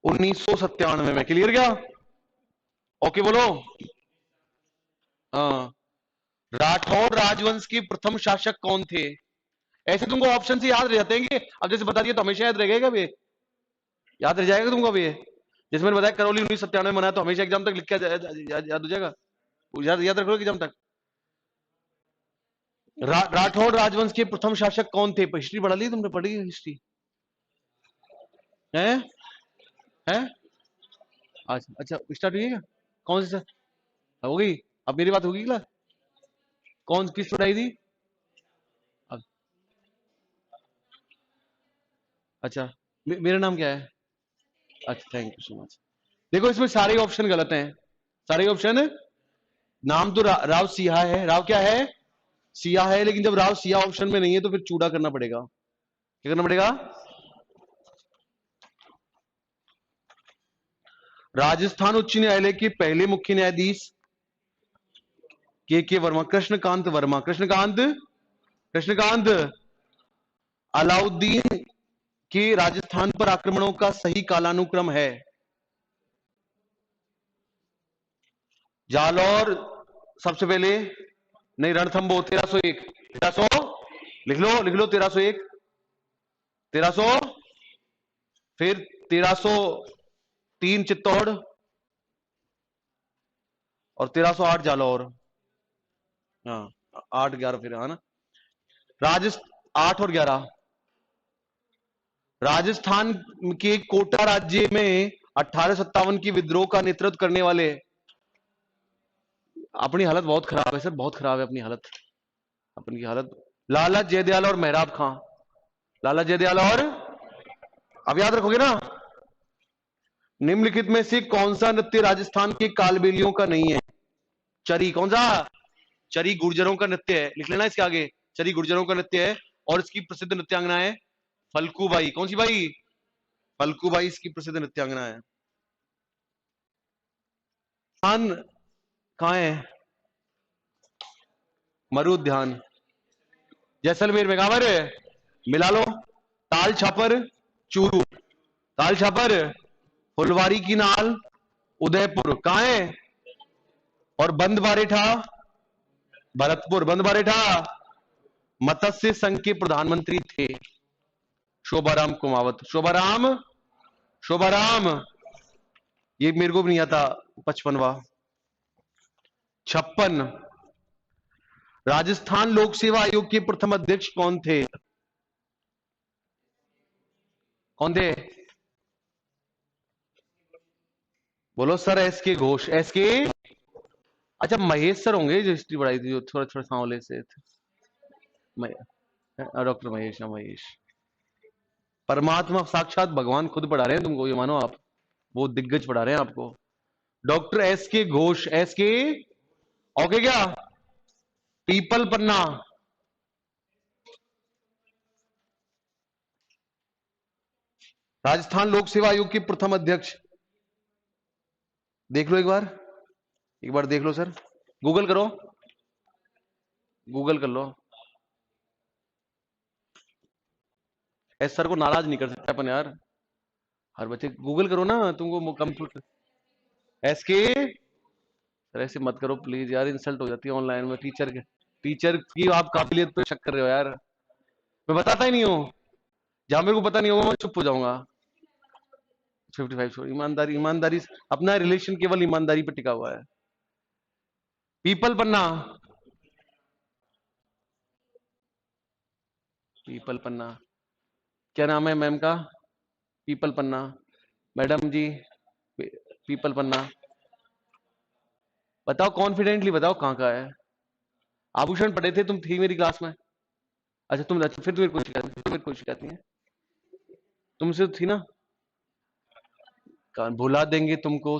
1997 में। क्लियर क्या? ओके बोलो। हाँ। राठौर राजवंश के प्रथम शासक कौन थे? ऐसे तुमको ऑप्शन से याद रह जाते हैं कि अब जैसे बता दिया तो हमेशा याद रहेगा भी, याद रह जाएगा तुमको भी। जैसे मैंने बताया करौली 1997 में बना तो हमेशा एग्जाम तक लिख के याद हो जाएगा। याद रखो एग्जाम तक। राठौर राजवंश के प्रथम शासक कौन थे? हिस्ट्री पढ़ा ली तुमने? पढ़ी हिस्ट्री है? है? अच्छा अच्छा स्टार्ट हुई है क्या? कौन सी सर हो गई? अब मेरी बात होगी क्लास? कौन किस पढ़ाई थी? अब अच्छा मेरा नाम क्या है? अच्छा थैंक यू सो मच। देखो इसमें सारे ऑप्शन गलत हैं। सारे ऑप्शन। नाम तो राव सिया है। राव क्या है? सिया है। लेकिन जब राव सिया ऑप्शन में नहीं है तो फिर चूड़ा करना पड़ेगा। क्या करना पड़ेगा? राजस्थान उच्च न्यायालय के पहले मुख्य न्यायाधीश के वर्मा। कृष्णकांत वर्मा। कृष्णकांत कृष्णकांत अलाउद्दीन के राजस्थान पर आक्रमणों का सही कालानुक्रम है? जालौर सबसे पहले। नहीं रणथंबो 1301। 1300 लिख लो 1301। 1300 फिर 1303 चित्तौड़ और 1308 जालौर। हाँ 8 11 फिर है ना। राजस्थान 8 और 11। राजस्थान के कोटा राज्य में 1857 की विद्रोह का नेतृत्व करने वाले। अपनी हालत बहुत खराब है सर, बहुत खराब है अपनी हालत। अपनी हालत लाला जयदयाल और मेहराब खां। लाला जयदयाल और, अब याद रखोगे ना। निम्नलिखित में से कौन सा नृत्य राजस्थान के कालबेलियों का नहीं है? चरी कौन सा? चरी गुर्जरों का नृत्य है। लिख लेना इसके आगे। चरी गुर्जरों का नृत्य है और इसकी प्रसिद्ध नृत्यांगना है फल्कूबाई। कौन सी बाई? फल्कूबाई इसकी प्रसिद्ध नृत्यांगना है। स्थान कहाँ है? मरु उद्यान जैसलमेर में। कहां पर? मिला लो। ताल छापर चूरू। ताल छापर फुलवारी की नाल उदयपुर कहां है? और बंद बारेठा भरतपुर। बंद बारेठा मत्स्य संघ के प्रधानमंत्री थे शोभाराम कुमावत। शोभाराम शोभाराम ये मेरे को भी नहीं आता। 55वां 56। राजस्थान लोक सेवा आयोग के प्रथम अध्यक्ष कौन थे? कौन थे? बोलो सर। एस के घोष। एस के अच्छा महेश सर होंगे जो हिस्ट्री पढ़ाई थी, जो थोड़ा थोड़ा सांवले से थे। डॉक्टर महेश। महेश परमात्मा साक्षात भगवान खुद पढ़ा रहे हैं तुमको, ये मानो आप। वो दिग्गज पढ़ा रहे हैं आपको। डॉक्टर एस के घोष। एस के ओके क्या? पीपल पन्ना। राजस्थान लोक सेवा आयोग के प्रथम अध्यक्ष देख लो एक बार। एक बार देख लो सर। गूगल करो। गूगल कर लो। एस सर को नाराज नहीं कर सकते अपन यार। हर बच्चे गूगल करो ना। तुमको कंप्यूटर एस के सर ऐसे मत करो प्लीज यार। इंसल्ट हो जाती है ऑनलाइन में टीचर के। टीचर की आप काबिलियत पे शक कर रहे हो यार। मैं बताता ही नहीं हूं। जहां मेरे को पता नहीं होगा मैं चुप हो जाऊंगा। 55 ईमानदारी। ईमानदारी अपना रिलेशन केवल ईमानदारी पर टिका हुआ है। पीपल पन्ना। पीपल पन्ना क्या नाम है मैम का? पीपल पन्ना मैडम जी। पीपल पन्ना बताओ कॉन्फिडेंटली बताओ कहां का है? आभूषण पढ़े थे तुम? थी मेरी क्लास में? अच्छा तुम। अच्छा फिर मेरे को शिकायत नहीं है। तुमसे तो थी ना। भुला देंगे तुमको।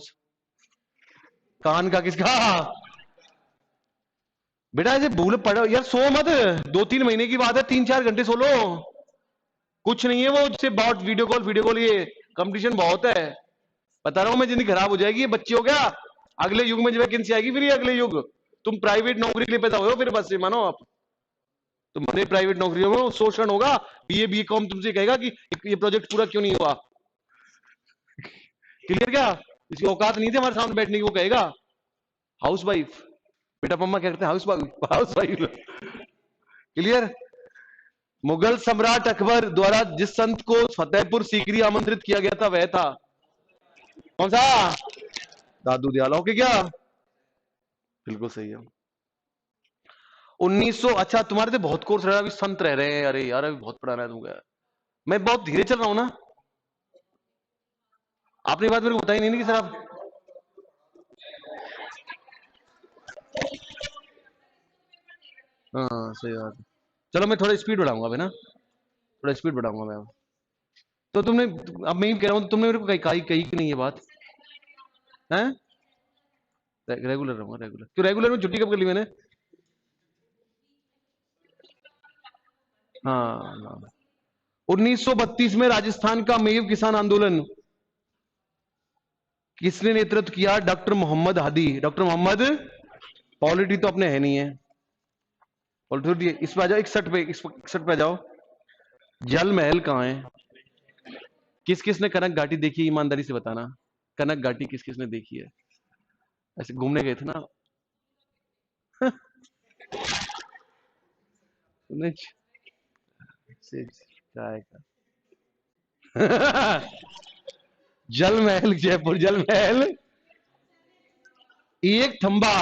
कान का किसका? बेटा ऐसे भूल पड़ो यार, सो मत। 2-3 महीने की बात है, 3-4 घंटे सो लो। कुछ नहीं है वो, उससे बहुत वीडियो कॉल ये कंपटीशन बहुत है। बता रहा हूं मैं, जिंदगी खराब हो जाएगी। ये बच्चे हो गया, अगले युग में जो वैकेंसी आएगी फिर, ये अगले युग तुम प्राइवेट नौकरी के लिए पैदा हो, फिर बस से मानो आप तुम्हारे प्राइवेट नौकरियों में शोषण होगा। बीए बीकॉम तुमसे कहेगा कि ये प्रोजेक्ट पूरा क्यों नहीं हुआ। क्लियर क्या? इसकी औकात नहीं थी हमारे सामने बैठने की, वो कहेगा हाउस वाइफ। बेटा मम्मा क्या कहते हैं? House wife, house wife. Clear? Mughal सम्राट अकबर द्वारा जिस संत को फतेहपुर सीकरी आमंत्रित किया गया था वह था कौन सा? दादू दयाल। ओके क्या? बिल्कुल सही है। 1900। अच्छा तुम्हारे तो बहुत कोर्स रहा है, अभी संत रह रहे हैं। अरे यार अभी बहुत पुराना है तुमका। मैं बहुत धीरे चल रहा हूं ना। आपने बात मेरे को बताई नहीं ना कि सर आप। हाँ सही बात है। चलो मैं थोड़ा स्पीड बढ़ाऊंगा अभी ना, थोड़ा स्पीड बढ़ाऊंगा मैं अब। तो तुमने, अब मैं ही कह रहा हूं, तुमने मेरे को कही कही कही कि नहीं ये बात है? रेगुलर रहूंगा, रेगुलर क्यों? रेगुलर में छुट्टी कब कर ली मैंने? हाँ। 1932 में राजस्थान का मेव किसान आंदोलन किसने नेतृत्व किया? Doctor Mohammad Hadi. Doctor Mohammad. Polity तो अपने है नहीं है। पॉलिटी इस पे आ जाओ, 61 पे, 61 पे आ जाओ। जल महल कहाँ है? किस किस ने कनक घाटी देखी है? ईमानदारी से बताना। कनक घाटी किस किस ने देखी है? ऐसे घूमने गए थे ना। तुमने चाय का। जल महल, जयपुर जल महल। एक थंबा।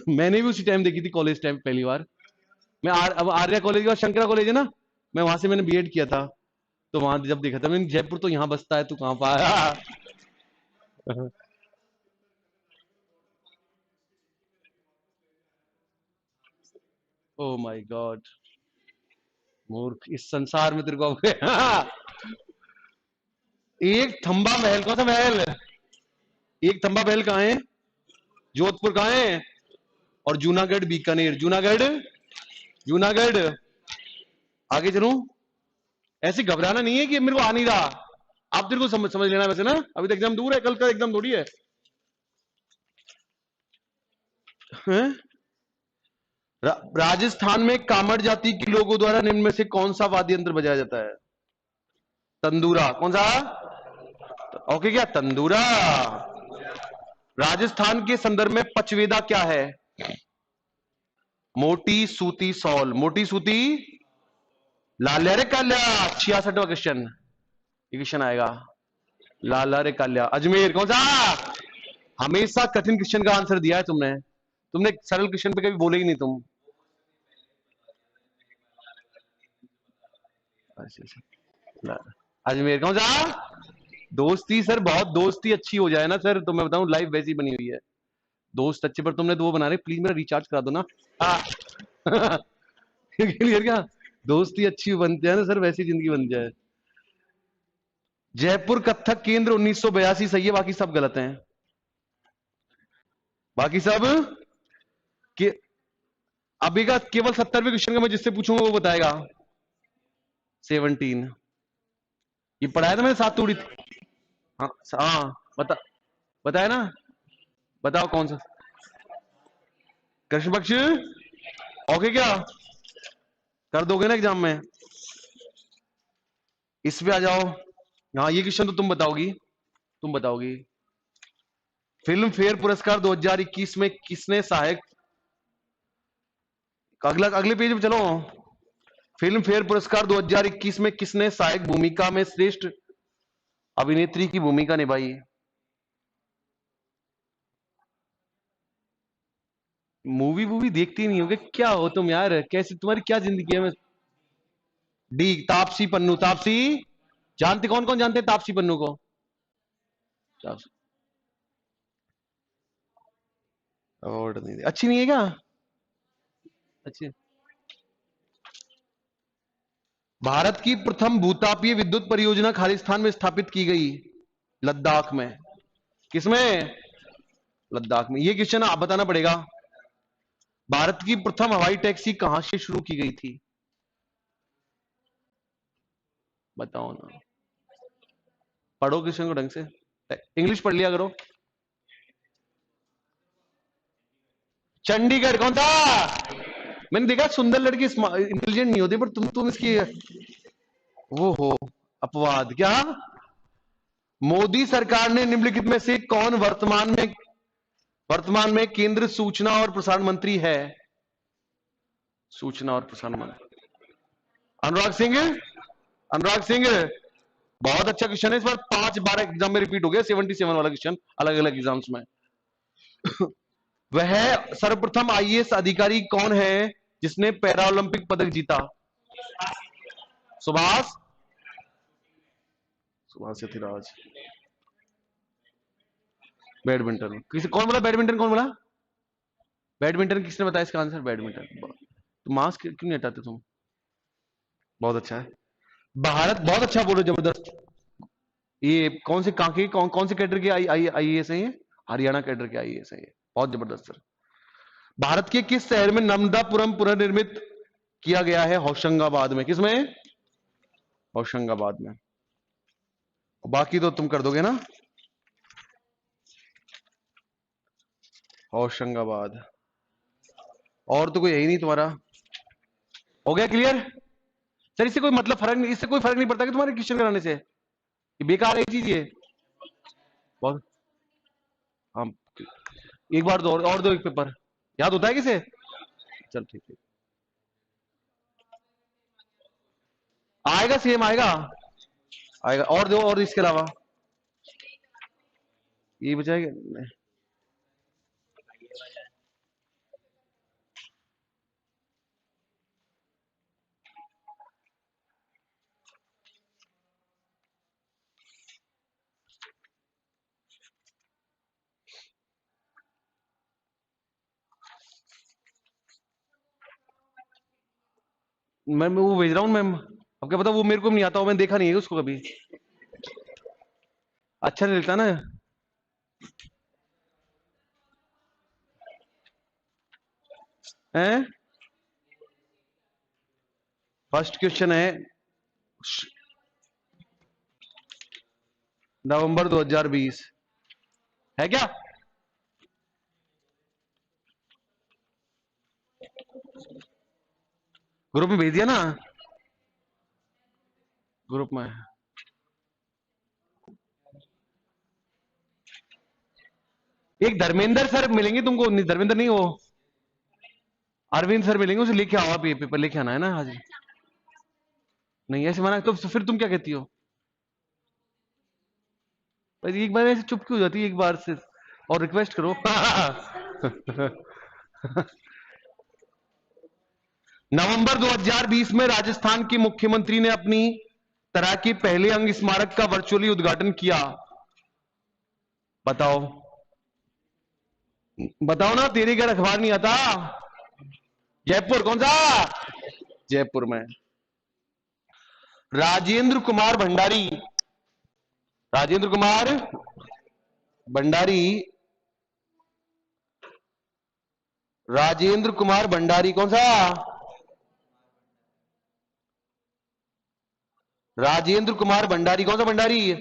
मैंने भी उसी टाइम देखी थी, कॉलेज टाइम पहली बार। मैं अब आर्या कॉलेज के बाद शंकरा कॉलेज है ना, मैं वहां से मैंने बीएड किया था। तो वहां जब देखा था मैंने, जयपुर तो यहाँ बसता है, तू कहां पाया? Oh my God. मूर्ख, इस संसार में तेरे को एक थंबा महल, कौन सा महल? एक थंबा महल कहाँ है? जोधपुर कहाँ है? और जूनागढ़ बीकानेर। जूनागढ़, जूनागढ़। आगे चलूं? ऐसे घबराना नहीं है कि मेरे को आ नहीं रहा। आप तेरे को समझ समझ लेना वैसे ना, अभी तो एग्जाम दूर है, कल का एकदम थोड़ी है। हैं? राजस्थान में कामड़ जाति के लोगों द्वारा निम्न में से कौन सा वाद्य यंत्र बजाया जाता है? तंदूरा। कौन सा? ओके क्या? तंदूरा। राजस्थान के संदर्भ में पचवेदा क्या है? मोटी सूती सॉल। मोटी सूती लाल्या रे काल्या। 66वां क्वेश्चन, ये क्वेश्चन आएगा। लाला रे काल्या। अजमेर। कौन सा? हमेशा कठिन क्वेश्चन का आंसर दिया है तुमने। तुमने सरल क्वेश्चन पे कभी बोले ही नहीं तुम। अच्छा अच्छा। अजमेर। कौन सा? दोस्ती सर, बहुत दोस्ती अच्छी हो जाए ना सर, तो मैं बताऊं लाइफ वैसी बनी हुई है। दोस्त अच्छे, पर तुमने तो वो बना रहे, प्लीज मेरा रिचार्ज करा दो ना। क्लियर क्या? दोस्ती अच्छी बनती है ना सर, वैसी जिंदगी बन जाए। जयपुर कत्थक केंद्र 1982 सही है, बाकी सब गलत हैं। बाकी सब के, अभी का केवल 70वें क्वेश्चन का मैं जिससे पूछूंगा वो बताएगा। 17। ये पढ़ाया था मैंने, सात तोड़ी थी। हाँ हाँ, बताया ना। बताओ कौन सा? कृष्ण पक्ष। ओके क्या? कर दोगे ना एग्जाम में? इस पे आ जाओ। हाँ ये क्वेश्चन तो तुम बताओगी, तुम बताओगी। फिल्म फेयर पुरस्कार 2021 में किसने सहायक, अगला अगले पेज पे चलो। फिल्म फेयर पुरस्कार 2021 में किसने सहायक भूमिका में श्रेष्ठ अभिनेत्री की भूमिका निभाई? मूवी वूवी देखती नहीं होगे क्या हो तुम यार? कैसी तुम्हारी क्या जिंदगी है? डी, तापसी पन्नू। तापसी, जानते कौन कौन जानते हैं तापसी पन्नू को? तापसी अवार्ड नहीं दे, अच्छी नहीं है क्या? अच्छी। भारत की प्रथम भूतापीय विद्युत परियोजना खालिस्तान में स्थापित की गई। लद्दाख में। किसमें? लद्दाख में। ये क्वेश्चन आप बताना पड़ेगा। भारत की प्रथम हवाई टैक्सी कहां से शुरू की गई थी? बताओ ना, पढ़ो क्वेश्चन को ढंग से, इंग्लिश पढ़ लिया करो। चंडीगढ़। कौन था? मैंने देखा सुंदर लड़की इंटेलिजेंट नहीं होती, पर तुम इसकी वो हो अपवाद। क्या? मोदी सरकार ने निम्नलिखित में से कौन वर्तमान में केंद्र सूचना और प्रसारण मंत्री है? सूचना और प्रसारण मंत्री अनुराग सिंह। अनुराग सिंह। बहुत अच्छा क्वेश्चन है, इस बार 5 बार एग्जाम में रिपीट हो गया 77 वाला क्वेश्चन अलग अलग एग्जाम्स में। वह सर्वप्रथम आईएएस अधिकारी कौन है जिसने पैरा ओलंपिक पदक जीता? सुभाष। सुभाष सत्यराज। बैडमिंटन। किसी कौन बोला बैडमिंटन? कौन बोला बैडमिंटन? किसने बताया इसका आंसर? बैडमिंटन। तुम मास्क क्यों नहीं हटाते तुम? बहुत अच्छा है। भारत। बहुत अच्छा बोलो, जबरदस्त। ये कौन से कांके कौन से कैडर के आईएएस है ये? हरियाणा कैडर के आईएएस है ये। बहुत जबरदस्त सर। भारत के किस शहर में नर्मदापुरम पुनर्निर्मित किया गया है? होशंगाबाद में। किसमें? होशंगाबाद में। बाकी तो तुम कर दोगे ना। होशंगाबाद। और तो कोई है ही नहीं तुम्हारा। हो गया क्लियर? सर इससे कोई मतलब फर्क नहीं, इससे कोई फर्क नहीं पड़ता कि तुम्हारे क्वेश्चन कराने से, ये बेकार है चीज ये बहुत। हाँ, एक बार दो और दो, एक पेपर याद होता है किसे? चल ठीक है, आएगा सेम आएगा। आएगा और दो, और इसके अलावा ये बचाएगा। मैं वो भेज रहा हूँ मैम। अब क्या पता, वो मेरे को भी नहीं आता, मैंने देखा नहीं है उसको कभी। अच्छा नहीं लगता ना। हैं? फर्स्ट क्वेश्चन है नवंबर 2020 है क्या? ग्रुप में भेज दिया ना? ग्रुप में एक धर्मेंद्र सर मिलेंगे तुमको। नहीं, धर्मेंद्र नहीं, वो अरविंद सर मिलेंगे, उसे लेके आओ आप, ये पेपर लेके आना है ना आज। नहीं ऐसे मना तो फिर तुम क्या कहती हो? पर एक बार ऐसे चुप क्यों हो जाती है एक बार से? और रिक्वेस्ट करो। नवंबर 2020 में राजस्थान के मुख्यमंत्री ने अपनी तरह के पहले अंग स्मारक का वर्चुअली उद्घाटन किया। बताओ। बताओ ना, तेरे घर अखबार नहीं आता? जयपुर। कौन सा? जयपुर में। राजेंद्र कुमार भंडारी। राजेंद्र कुमार भंडारी। राजेंद्र कुमार भंडारी कौन सा? राजेंद्र कुमार भंडारी कौन सा भंडारी?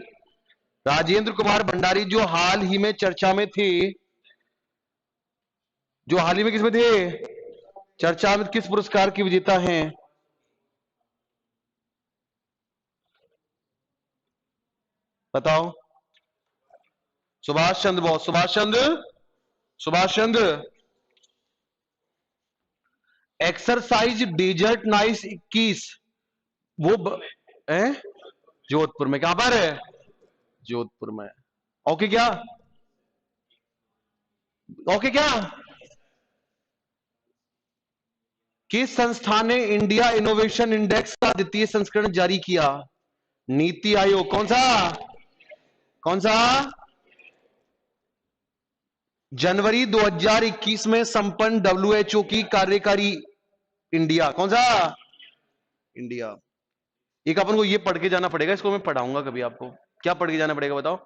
राजेंद्र कुमार भंडारी जो हाल ही में चर्चा में थे। जो हाल ही में किसमें थे? चर्चा में किस पुरस्कार के विजेता हैं? बताओ। Subhash Chandra Bose. Subhash Chandra. Subhash Chandra. Exercise desert nice 21 वो है जोधपुर में। कहां पर है? जोधपुर में। ओके क्या? ओके क्या? किस संस्था ने इंडिया इनोवेशन इंडेक्स का द्वितीय संस्करण जारी किया? नीति आयोग। कौन सा? कौन सा? जनवरी 2021 में संपन्न डब्ल्यूएचओ की कार्यकारी इंडिया। कौन सा? इंडिया। एक अपन को ये पढ़ के जाना पड़ेगा, इसको मैं पढ़ाऊंगा कभी आपको। क्या पढ़ के जाना पड़ेगा बताओ?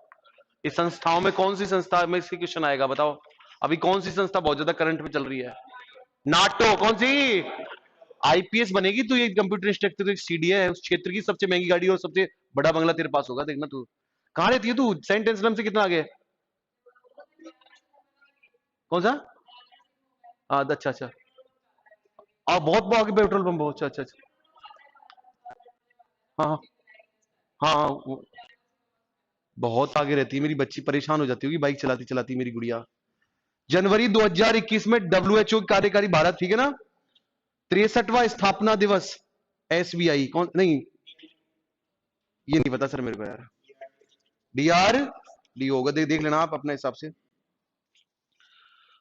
इस संस्थाओं में कौन सी संस्था में इसके क्वेश्चन आएगा बताओ? अभी कौन सी संस्था बहुत ज्यादा करंट में चल रही है? नाटो। कौन सी? आईपीएस बनेगी तू। ये कंप्यूटर इंस्ट्रक्टर सीडी है, उस क्षेत्र की सबसे महंगी गाड़ी और सबसे बड़ा बंगला तेरे पास होगा, देखना तू। कहां रहती है तू? सेंट एंसलम से कितना आगे? कौन सा? अच्छा अच्छा। बहुत आगे पेट्रोल पंप हो। अच्छा अच्छा अच्छा। हाँ हाँ हाँ, बहुत आगे रहती है। मेरी बच्ची परेशान हो जाती होगी बाइक चलाती चलाती, मेरी गुड़िया। जनवरी 2021 में डब्ल्यूएचओ कार्यकारी भारत, ठीक है ना? 63वां स्थापना दिवस। एसबीआई कौन? नहीं, ये नहीं पता सर मेरे को यार। डीआर डी होगा, देख लेना आप अपने हिसाब से।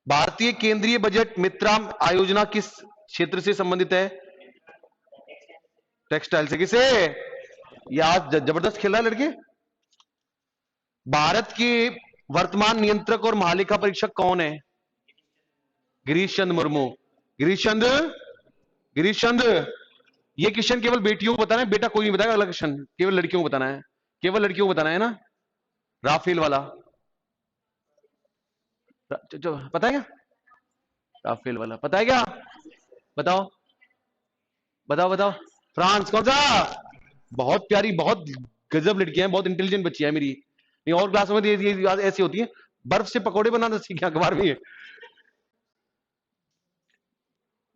भारतीय केंद्रीय बजट मित्रा आयोजना किस क्षेत्र से संबंधित है? टेक्सटाइल से। किसे? ये आज जबरदस्त खेल रहा है लड़के। भारत के वर्तमान नियंत्रक और महालेखा परीक्षक कौन है? गिरीश चंद्र मुर्मू। गिरीश चंद्र, गिरीश चंद्र। ये क्वेश्चन केवल बेटियों को बताना है, बेटा कोई नहीं बताएगा। अगला क्वेश्चन केवल लड़कियों को बताना है, केवल लड़कियों को बताना है ना। राफेल वाला जो पता है क्या? राफेल वाला पता है क्या? बताओ बताओ बताओ। फ्रांस। कौन सा? बहुत प्यारी, बहुत गजब लड़कियां हैं, बहुत इंटेलिजेंट बच्ची है मेरी। नहीं, और क्लासों में ये ऐसी होती है, बर्फ से पकौड़े बनाना सीखे अखबार में।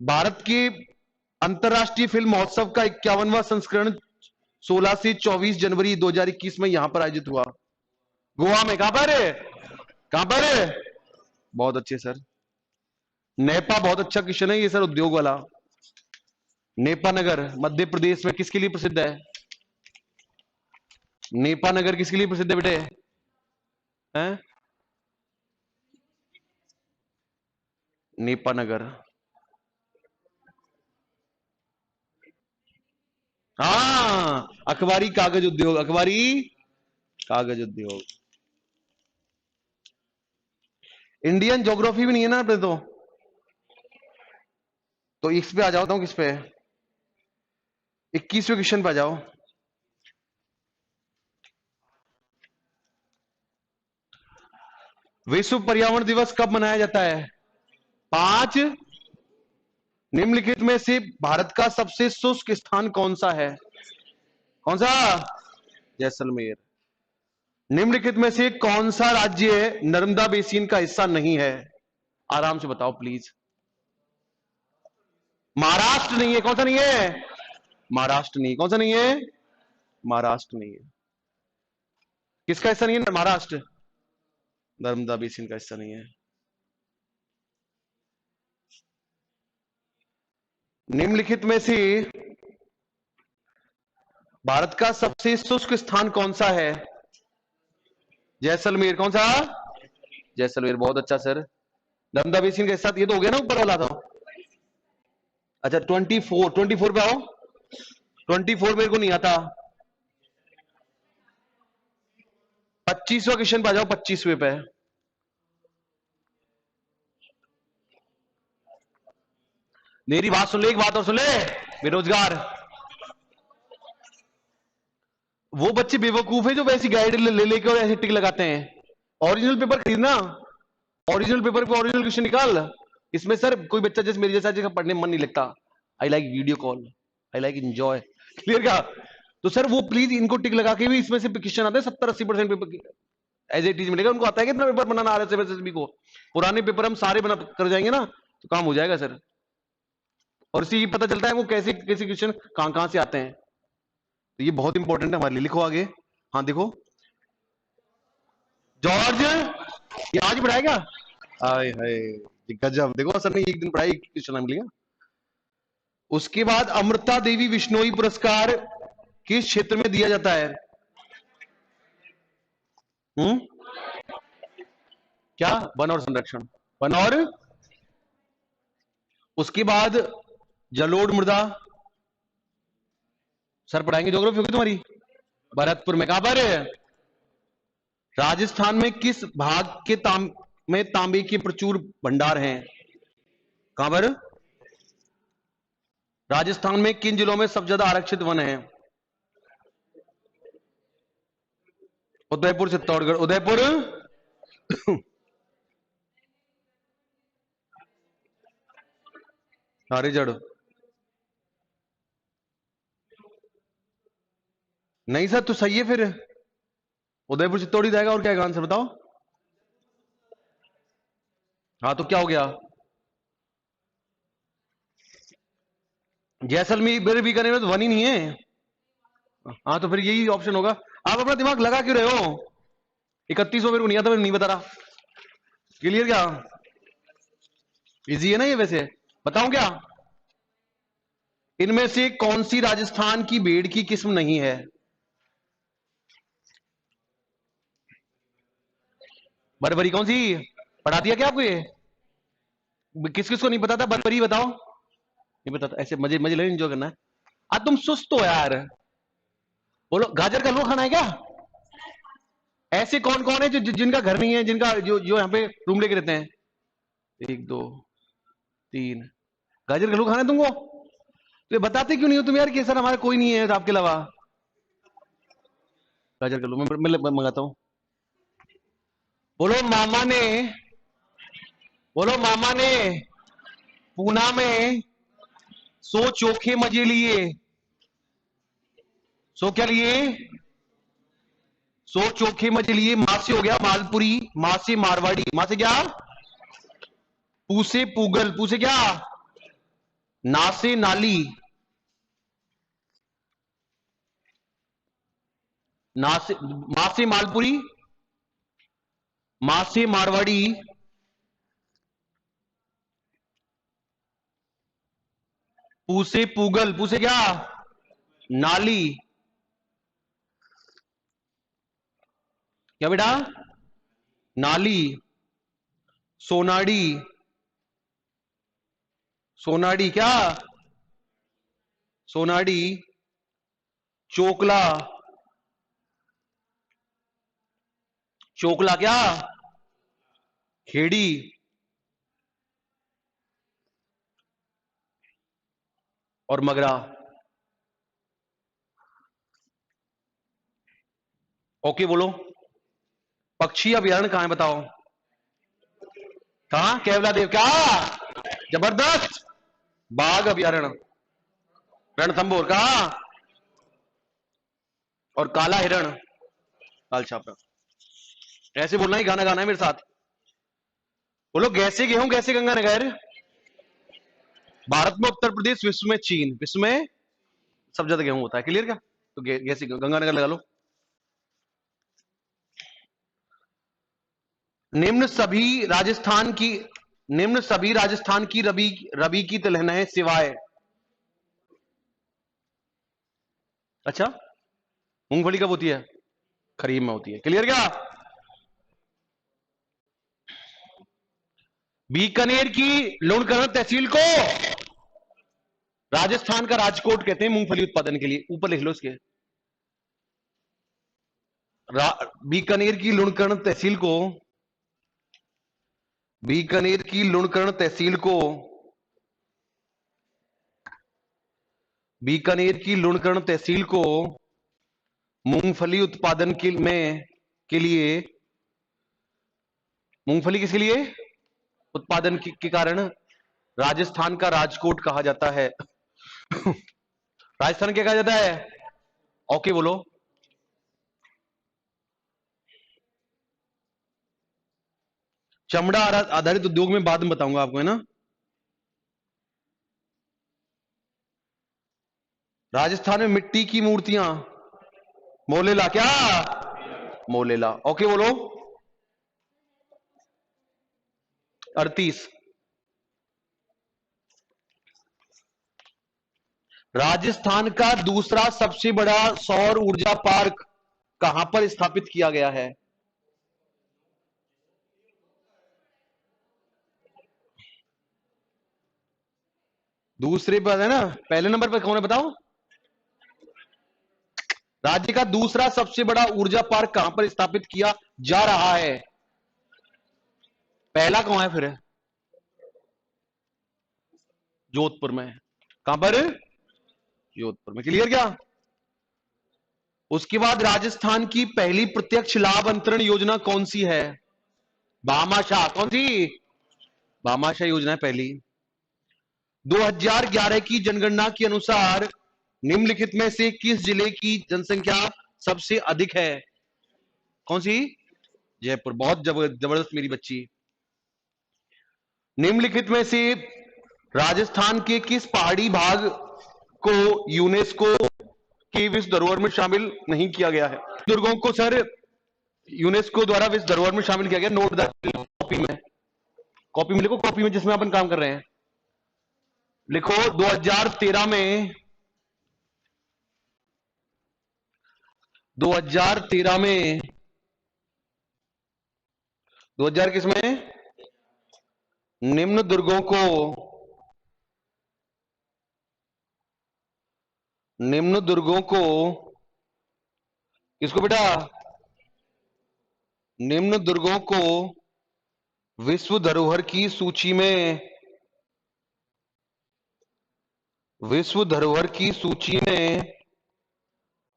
भारत की अंतरराष्ट्रीय फिल्म महोत्सव का 51वां संस्करण 16 से 24 जनवरी 2021 में यहां पर आयोजित हुआ। गोवा में। कहां पर? कहां पर? बहुत अच्छे सर। नेपा बहुत अच्छा क्वेश्चन है ये सर, उद्योग वाला। नेपा नगर मध्य प्रदेश में किसके लिए प्रसिद्ध है? नेपा नगर किसके लिए प्रसिद्ध है बेटे? हैं? नेपा नगर। हाँ, अखबारी कागज उद्योग, अखबारी कागज उद्योग। इंडियन ज्योग्राफी भी नहीं है ना अपने तो इस पे आ जाता हूं। किस पे? 21वें क्वेश्चन पे आ जाओ। विश्व पर्यावरण दिवस कब मनाया जाता है? 5। निम्नलिखित में से भारत का सबसे शुष्क स्थान कौन सा है? कौन सा? जैसलमेर। निम्नलिखित में से कौन सा राज्य नर्मदा बेसिन का हिस्सा नहीं है? आराम से बताओ प्लीज। महाराष्ट्र नहीं है। कौन सा नहीं है? महाराष्ट्र नहीं। कौन सा नहीं है? महाराष्ट्र नहीं है। किसका हिस्सा नहीं है? महाराष्ट्र नर्मदा बेसिन का हिस्सा नहीं है। निम्नलिखित में से भारत का सबसे शुष्क स्थान कौन सा है? जैसलमेर। कौन सा? जैसलमेर। बहुत अच्छा सर। नर्मदा बेसिन के साथ ये तो हो गया ना ऊपर वाला था। अच्छा 24 पे आओ। 24 मेरे को नहीं आता। 25वां क्वेश्चन पे आ जाओ। 25वें पे। मेरी बात सुन ले, एक बात और सुन ले। बेरोजगार वो बच्चे बेवकूफ है जो वैसी गाइड ले लेके और ऐसे टिक लगाते हैं। ओरिजिनल पेपर खरीदना, ओरिजिनल पेपर पे ओरिजिनल क्वेश्चन निकाल। इसमें सर कोई बच्चा जैसे मेरे जैसा, जिसका पढ़ने में मन नहीं लगता, I like video call, I like enjoy, clear क्या? तो सर वो प्लीज इनको टिक लगा के भी इसमें से क्वेश्चन आते हैं 70-80% पेपर एज इट इज मिलेगा। उनको आता है कितना पेपर बनाना आ रहा है एसएसबी को। पुराने पेपर हम सारे बना कर जाएंगे ना तो काम हो जाएगा सर। और इसी पता चलता है वो कैसे कैसे क्वेश्चन कहां कहां से आते हैं। तो ये बहुत इंपॉर्टेंट है हमारे लिए। लिखो आगे। हाँ देखो। जॉर्ज, ये आज पढ़ाएगा। हाय हाय, गजब। देखो सर ने एक दिन पढ़ाई, क्वेश्चन मिल गया। उसके बाद अमृता देवी बिश्नोई पुरस्कार किस क्षेत्र में दिया जाता है? हम्म, क्या? वन और संरक्षण। वन और उसके बाद जलोढ़ मृदा। सर पढ़ाएंगे ज्योग्राफी होगी तुम्हारी। भरतपुर में। कहां पर है? राजस्थान में किस भाग के में तांबे के प्रचुर भंडार हैं? कहां पर? राजस्थान में किन जिलों में सबसे ज्यादा आरक्षित वन है? उदयपुर, चित्तौड़गढ़। उदयपुर नारी जड़ नहीं सर, तो सही है फिर। उदयपुर चित्तौड़ी जाएगा, और क्या है आंसर बताओ। हाँ तो क्या हो गया? जैसलमेर बीकानेर में तो वन ही नहीं है। हाँ तो फिर यही ऑप्शन होगा। आप अपना दिमाग लगा क्यों रहे हो? 3100 मेरे को नहीं आता, मैं नहीं बता रहा। क्लियर क्या? इजी है ना ये वैसे। बताऊं क्या? इनमें से कौन सी राजस्थान की भेड़ की किस्म नहीं है? बरबरी कौन सी? पढ़ा दिया क्या आपको ये? किस किस को नहीं पता था? बरबरी बताओ। नहीं पता? ऐसे मजे मजे लगे, एंजॉय करना है। आज तुम सुस्त हो यार। बोलो, गाजर का हलवा खाना है क्या? ऐसे कौन कौन है जो जिनका घर नहीं है, जिनका जो जो यहाँ पे रूम लेके रहते हैं? एक दो तीन। गाजर का हलवा खाना है तुमको? तो ये बताते क्यों नहीं हो तुम यार कि सर हमारा कोई नहीं है आपके अलावा? गाजर का हलवा मैं मंगाता हूँ। बोलो मामा ने, बोलो मामा ने पूना में 100 चोखे मजे लिए। 100 क्या लिए? 100 चोखे मजे लिए। मां से हो गया मालपुरी, मां से मारवाड़ी, मां से क्या? पूसे पूगल, पूसे क्या? ना से नाली, ना से मां से मालपुरी, मां से मारवाड़ी, पूसे पूगल, पूसे क्या? नाली। क्या बेटा? नाली। सोनाड़ी, सोनाड़ी क्या? सोनाड़ी। चोकला, चोकला क्या? खेड़ी। और मगरा। ओके बोलो। पक्षी अभयारण्य कहां है बताओ? कहां? केवला देव क्या? जबरदस्त। बाघ अभयारण्य रणथंभौर का। और काला हिरण काल छापरा। ऐसे बोलना ही, गाना गाना है मेरे साथ। बोलो, गैसे गेहूं गैसे गंगानगर। भारत में उत्तर प्रदेश, विश्व में चीन, विश्व में सब ज्यादा गेहूं होता है। क्लियर क्या? तो गैसे गंगानगर लगा लो। निम्न सभी राजस्थान की निम्न सभी राजस्थान की रबी रबी की तिलहनें सिवाय। अच्छा, मूंगफली कब होती है? खरीफ में होती है। क्लियर क्या? बीकानेर की लुणकरण तहसील को राजस्थान का राजकोट कहते हैं मूंगफली उत्पादन के लिए। ऊपर लिख लो इसके। बीकानेर की लुणकरण तहसील को, बीकानेर की लुणकरण तहसील को, बीकानेर की लुणकरण तहसील को मूंगफली उत्पादन के लिए, मूंगफली किसके लिए? उत्पादन के कारण राजस्थान का राजकोट कहा जाता है। राजस्थान क्या कहा जाता है? ओके बोलो। चमड़ा आधारित उद्योग में बाद में बताऊंगा आपको, है ना। राजस्थान में मिट्टी की मूर्तियां, मोलेला क्या? मोलेला। ओके बोलो। 38। राजस्थान का दूसरा सबसे बड़ा सौर ऊर्जा पार्क कहां पर स्थापित किया गया है? दूसरे पर है ना, पहले नंबर पर कौन है बताओ? राज्य का दूसरा सबसे बड़ा ऊर्जा पार्क कहां पर स्थापित किया जा रहा है? पहला कौन है फिर? जोधपुर में। कहां पर? जोधपुर में। क्लियर क्या? उसके बाद राजस्थान की पहली प्रत्यक्ष लाभ अंतरण योजना कौन सी है? भामाशाह। कौन सी? भामाशाह योजना है पहली। 2011 की जनगणना के अनुसार निम्नलिखित में से किस जिले की जनसंख्या सबसे अधिक है? कौन सी? जयपुर। बहुत जबरदस्त मेरी बच्ची। निम्नलिखित में से राजस्थान के किस पहाड़ी भाग को यूनेस्को की विश्व धरोहर में शामिल नहीं किया गया है? दुर्गों को सर यूनेस्को द्वारा विश्व धरोहर में शामिल किया गया। नोट द कॉपी में, कॉपी में लिखो, कॉपी में जिसमें अपन काम कर रहे हैं लिखो। 2013 में 2013 में 2000 किसमें निम्न दुर्गों को किसको बेटा? निम्न दुर्गों को विश्व धरोहर की सूची में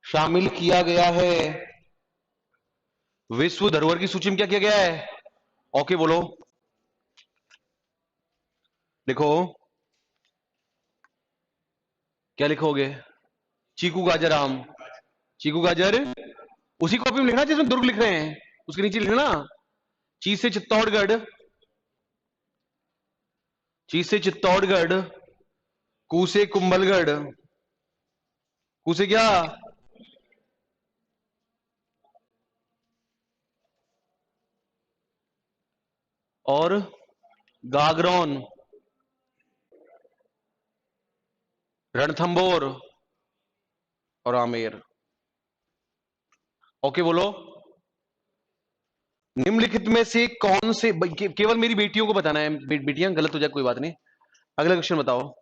शामिल किया गया है। विश्व धरोहर की सूची में क्या किया गया है? ओके बोलो, लिखो। क्या लिखोगे? चीकू गाजर आम। चीकू गाजर उसी कॉपी में लिखना जिसमें दुर्ग लिख रहे हैं, उसके नीचे लिखना ची से चित्तौड़गढ़, कू से कुंभलगढ़, कू से क्या? और गागरौन, रणथंबोर और आमेर। ओके बोलो। निम्नलिखित में से कौन से, केवल मेरी बेटियों को बताना है, बेटियां गलत हो जाए कोई बात नहीं। अगला क्वेश्चन बताओ।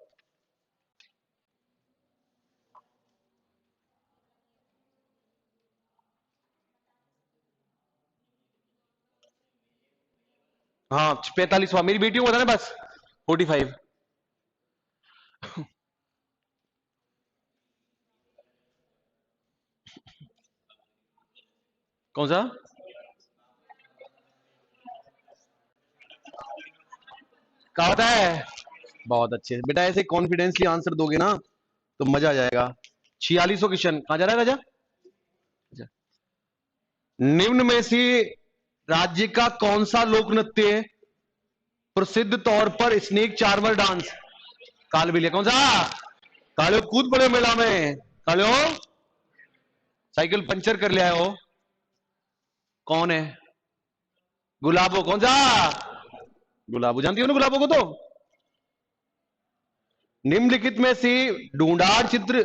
हाँ 45वां, मेरी बेटियों को बताना बस। 45। कौन सा? कहा होता है? बहुत अच्छे बेटा, ऐसे कॉन्फिडेंसली आंसर दोगे ना तो मजा आ जाएगा। 46वां क्वेश्चन कहां जा रहा है राजा? निम्न में से राज्य का कौन सा लोक नृत्य प्रसिद्ध तौर पर स्नेक चार्मर डांस? कालबेलिया। कौन सा? कालो कूद पड़े मेला में, कालो साइकिल पंचर कर लिया हो। कौन है? गुलाबो। कौन सा? गुलाबो, जानती हो ना गुलाबो को? तो निम्नलिखित में से ढूंढाड़ चित्र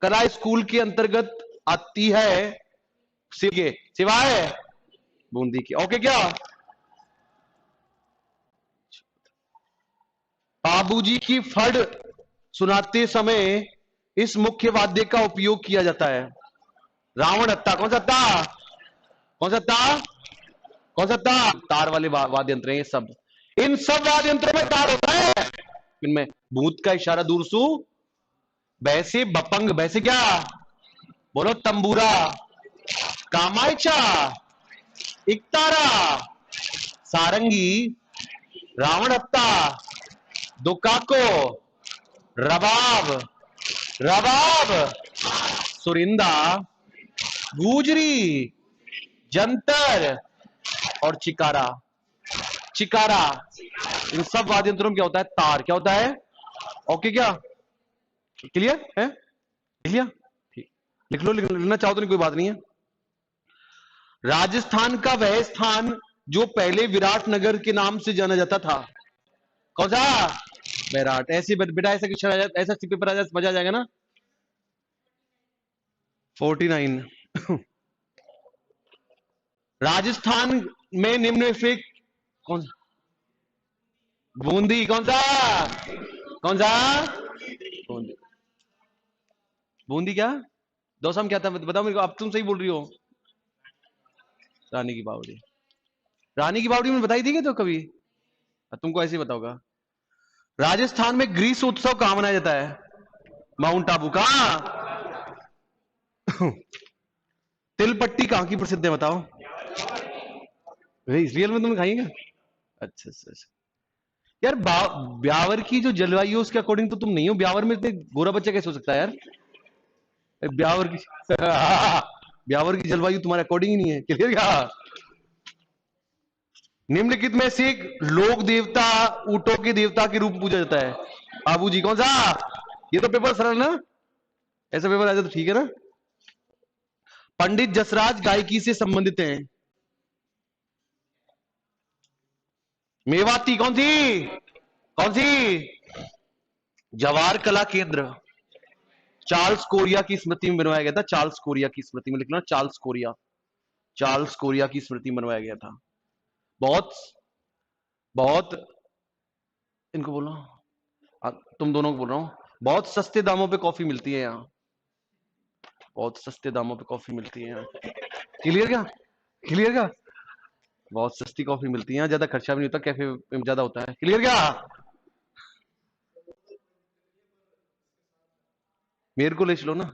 कला स्कूल के अंतर्गत आती है सिवाय बूंदी की। ओके क्या? बाबूजी की फड़ सुनाते समय इस मुख्य वाद्य का उपयोग किया जाता है। रावण हत्ता। कौन सा हत्ता? कौन सा हत्ता? कौन सा हत्ता? तार वाले वाद्य यंत्र हैं ये सब। इन सब वाद्य यंत्रों में तार होता है। इनमें भूत का इशारा दूर सु, वैसे बपंग, वैसे क्या बोलो? तंबूरा, कामायचा, इकतारा, सारंगी, रावण हत्ता, दुकाको, रबाब, सुरिंदा, गुजरी, जंतर और चिकारा। इन सब वाद्य यंत्रों में क्या होता है? तार। क्या होता है? ओके क्या? क्लियर है? लिख ठीक, लिख लो, लिखना चाहो तो नहीं कोई बात नहीं है। राजस्थान का वह स्थान जो पहले विराट नगर के नाम से जाना जाता था, कौन सा? विराट। ऐसे बेटा ऐसा क्वेश्चन आ जाए, ऐसा पेपर आ जाए, मजा आ जाएगा ना। 49। राजस्थान में निम्न से कौन? बूंदी। कौन सा? कौन सा? बूंदी। बूंदी क्या? दोसम क्या था बताओ मेरे को, अब तुम सही बोल रही हो। रानी की बावड़ी। रानी की बावड़ी में बताई थी क्या तो कभी? तुमको ऐसे ही बताओगा। राजस्थान में ग्रीस उत्सव कहां मनाया जाता है? माउंट आबू। कहां? तिलपट्टी कहां की प्रसिद्ध है बताओ? रियल में तुम खाएंगे? अच्छा अच्छा अच्छा। यार ब्यावर की जो जलवायु है उसके अकॉर्डिंग तो तुम नहीं हो। ब्यावर में इतने गोरा बच्चा कैसे हो सकता है यार? ब्यावर की ब्यावर की जलवायु तुम्हारे अकॉर्डिंग ही नहीं है। क्लियर क्या? निम्नलिखित में से एक लोक देवता ऊंटों के देवता के रूप में पूजा जाता है। बाबूजी कौन सा? ये तो पेपर सरल ना, ऐसा पेपर आ जाए तो ठीक है ना। पंडित जसराज गायकी से संबंधित हैं। मेवाती कौन सी? कौन सी? जवाहर कला केंद्र चार्ल्स कोरिया की स्मृति में बनवाया गया था। चार्ल्स कोरिया की स्मृति में लिखना, चार्ल्स कोरिया, चार्ल्स कोरिया की स्मृति में बनवाया गया था। बहुत बहुत इनको बोलो, तुम दोनों को बोल रहा हूं, बहुत सस्ते दामों पे कॉफी मिलती है यहाँ, बहुत सस्ते दामों पे कॉफी मिलती है यहाँ। क्लियर क्या? क्लियर क्या? बहुत सस्ती कॉफी मिलती है यहाँ, ज्यादा खर्चा भी नहीं होता, कैफे में ज्यादा होता है। क्लियर क्या? मेरे को ले चलो ना।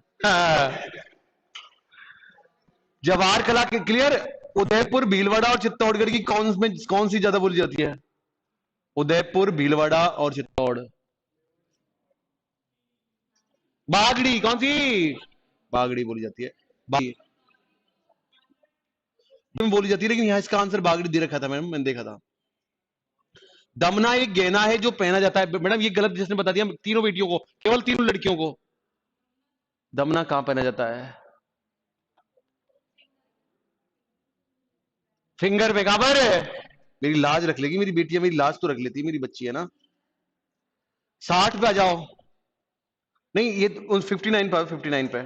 जवाहर कला के क्लियर। उदयपुर, भीलवाड़ा और चित्तौड़गढ़ की कौन सी ज्यादा बोली जाती है? उदयपुर, भीलवाड़ा और चित्तौड़। बागड़ी कौन सी? बागड़ी बोली जाती है। बागड़ी में बोली जाती है, लेकिन यहां इसका आंसर बागड़ी दे रखा था मैडम, मैंने देखा था। दमना एक गहना है जो पहना जाता है। मैडम ये गलत जिसने बता दिया तीनों बेटियों को, केवल तीनों लड़कियों को। दमना कहां पहना जाता है? फिंगर पे। कहां पर? मेरी लाज रख लेगी मेरी बेटी है, मेरी लाज तो रख लेती है, मेरी बच्ची है ना। 60 पे आ जाओ। नहीं ये 59 पे, 59 पे,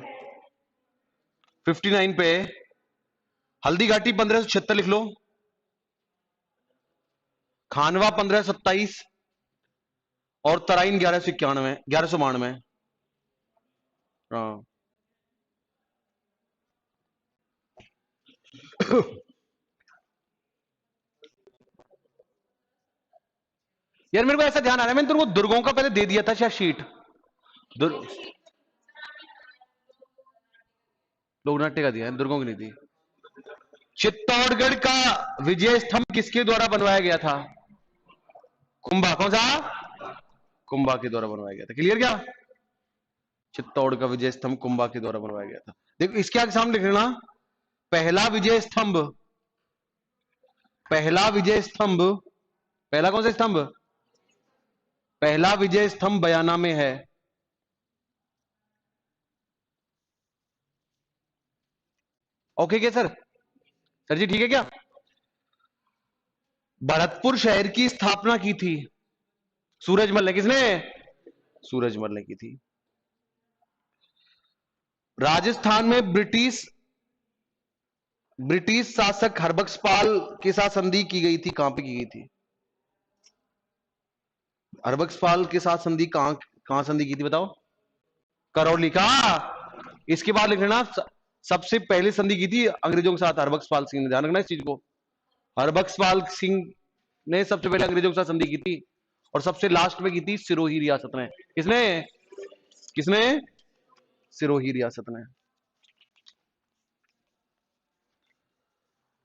59 पे। हल्दी घाटी 1576 लिख लो। खानवा 1527 और तराइन 1191, 1192। हाँ। यार मेरे को ऐसा ध्यान आ रहा है, मैंने तुमको दुर्गों का पहले दे दिया था शायद शीट। लोकनाट्य का दिया है, दुर्गों की नहीं दी। चित्तौड़गढ़ का विजय स्तंभ किसके द्वारा बनवाया गया था? कुंभा कौन सा? कुंभा के द्वारा बनवाया गया था। क्लियर क्या? चित्तौड़ का विजय स्तंभ कुंभा के द्वारा बनवाया गया था। देखो इसके आगे सामने लिख लेना, पहला विजय स्तंभ, पहला विजय स्तंभ, पहला कौन सा स्तंभ? पहला विजय स्तंभ बयाना में है। ओके क्या सर? सर जी ठीक है क्या? भरतपुर शहर की स्थापना की थी सूरजमल ने। किसने? सूरजमल ने की थी। राजस्थान में ब्रिटिश ब्रिटिश शासक हरबक्सपाल के साथ संधि की गई थी। कहां पे की गई थी? हरबक्सपाल के साथ संधि कहां कहां संधि की थी बताओ? करौली का। इसके बाद लिख लेना, सबसे पहले संधि की थी अंग्रेजों के साथ हरबक्सपाल सिंह ने। ध्यान रखना इस चीज को, हरबक्सपाल सिंह ने सबसे पहले अंग्रेजों के साथ संधि की थी, और सबसे लास्ट में की थी सिरोही रियासत ने। किसने? किसने? सिरोही रियासत ने।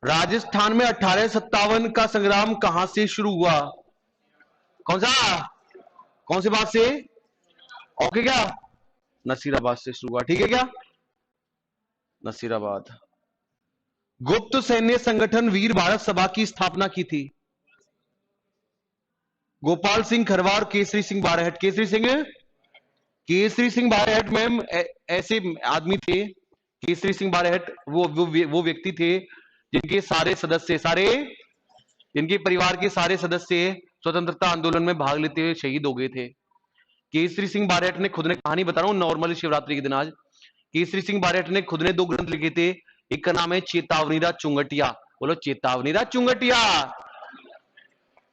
राजस्थान में 1857 का संग्राम कहां से शुरू हुआ? कौन सा? कौन सी बात से? ओके क्या? नसीराबाद से शुरू हुआ। ठीक है क्या? नसीराबाद। गुप्त सैन्य संगठन वीर भारत सभा की स्थापना की थी। गोपाल सिंह खरवार, केसरी सिंह बारहट। केसरी सिंह, केसरी सिंह बारहट मैम ऐसे आदमी थे। केसरी सिंह बारहट वो व्यक्ति थे जिनके सारे सदस्य, सारे जिनके परिवार के सारे सदस्य स्वतंत्रता आंदोलन में भाग लेते हुए शहीद हो गए थे। केसरी सिंह बारहट ने खुद ने, कहानी बता रहा हूं नॉर्मली शिवरात्रि के दिन आज, केसरी सिंह बारहट ने खुद ने 2 ग्रंथ लिखे थे। एक का नाम है चेतावनीराज चुंगटिया, बोलो चेतावनीराज चुंगटिया,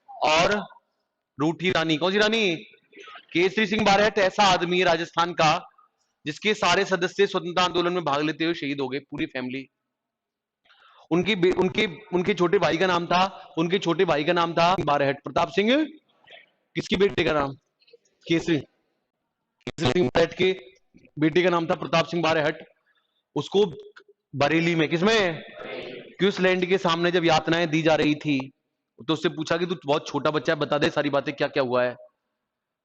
और रूठी रानी। कौन सी रानी? केसरी सिंह बारहट ऐसा आदमी है राजस्थान का जिसके सारे सदस्य स्वतंत्रता आंदोलन में भाग लेते हुए शहीद हो गए, पूरी फैमिली। उनके उनके छोटे भाई का नाम था, उनके छोटे भाई का नाम था बारहट, प्रताप सिंह। किसके बेटे का नाम? केसरी सिंह बारहट के बेटे का नाम था प्रताप सिंह बारहट। उसको बरेली में, किसमें, क्यूस लैंड के सामने जब यातनाएं दी जा रही थी तो उससे पूछा कि तू बहुत छोटा बच्चा है, बता दे सारी बातें, क्या क्या हुआ है।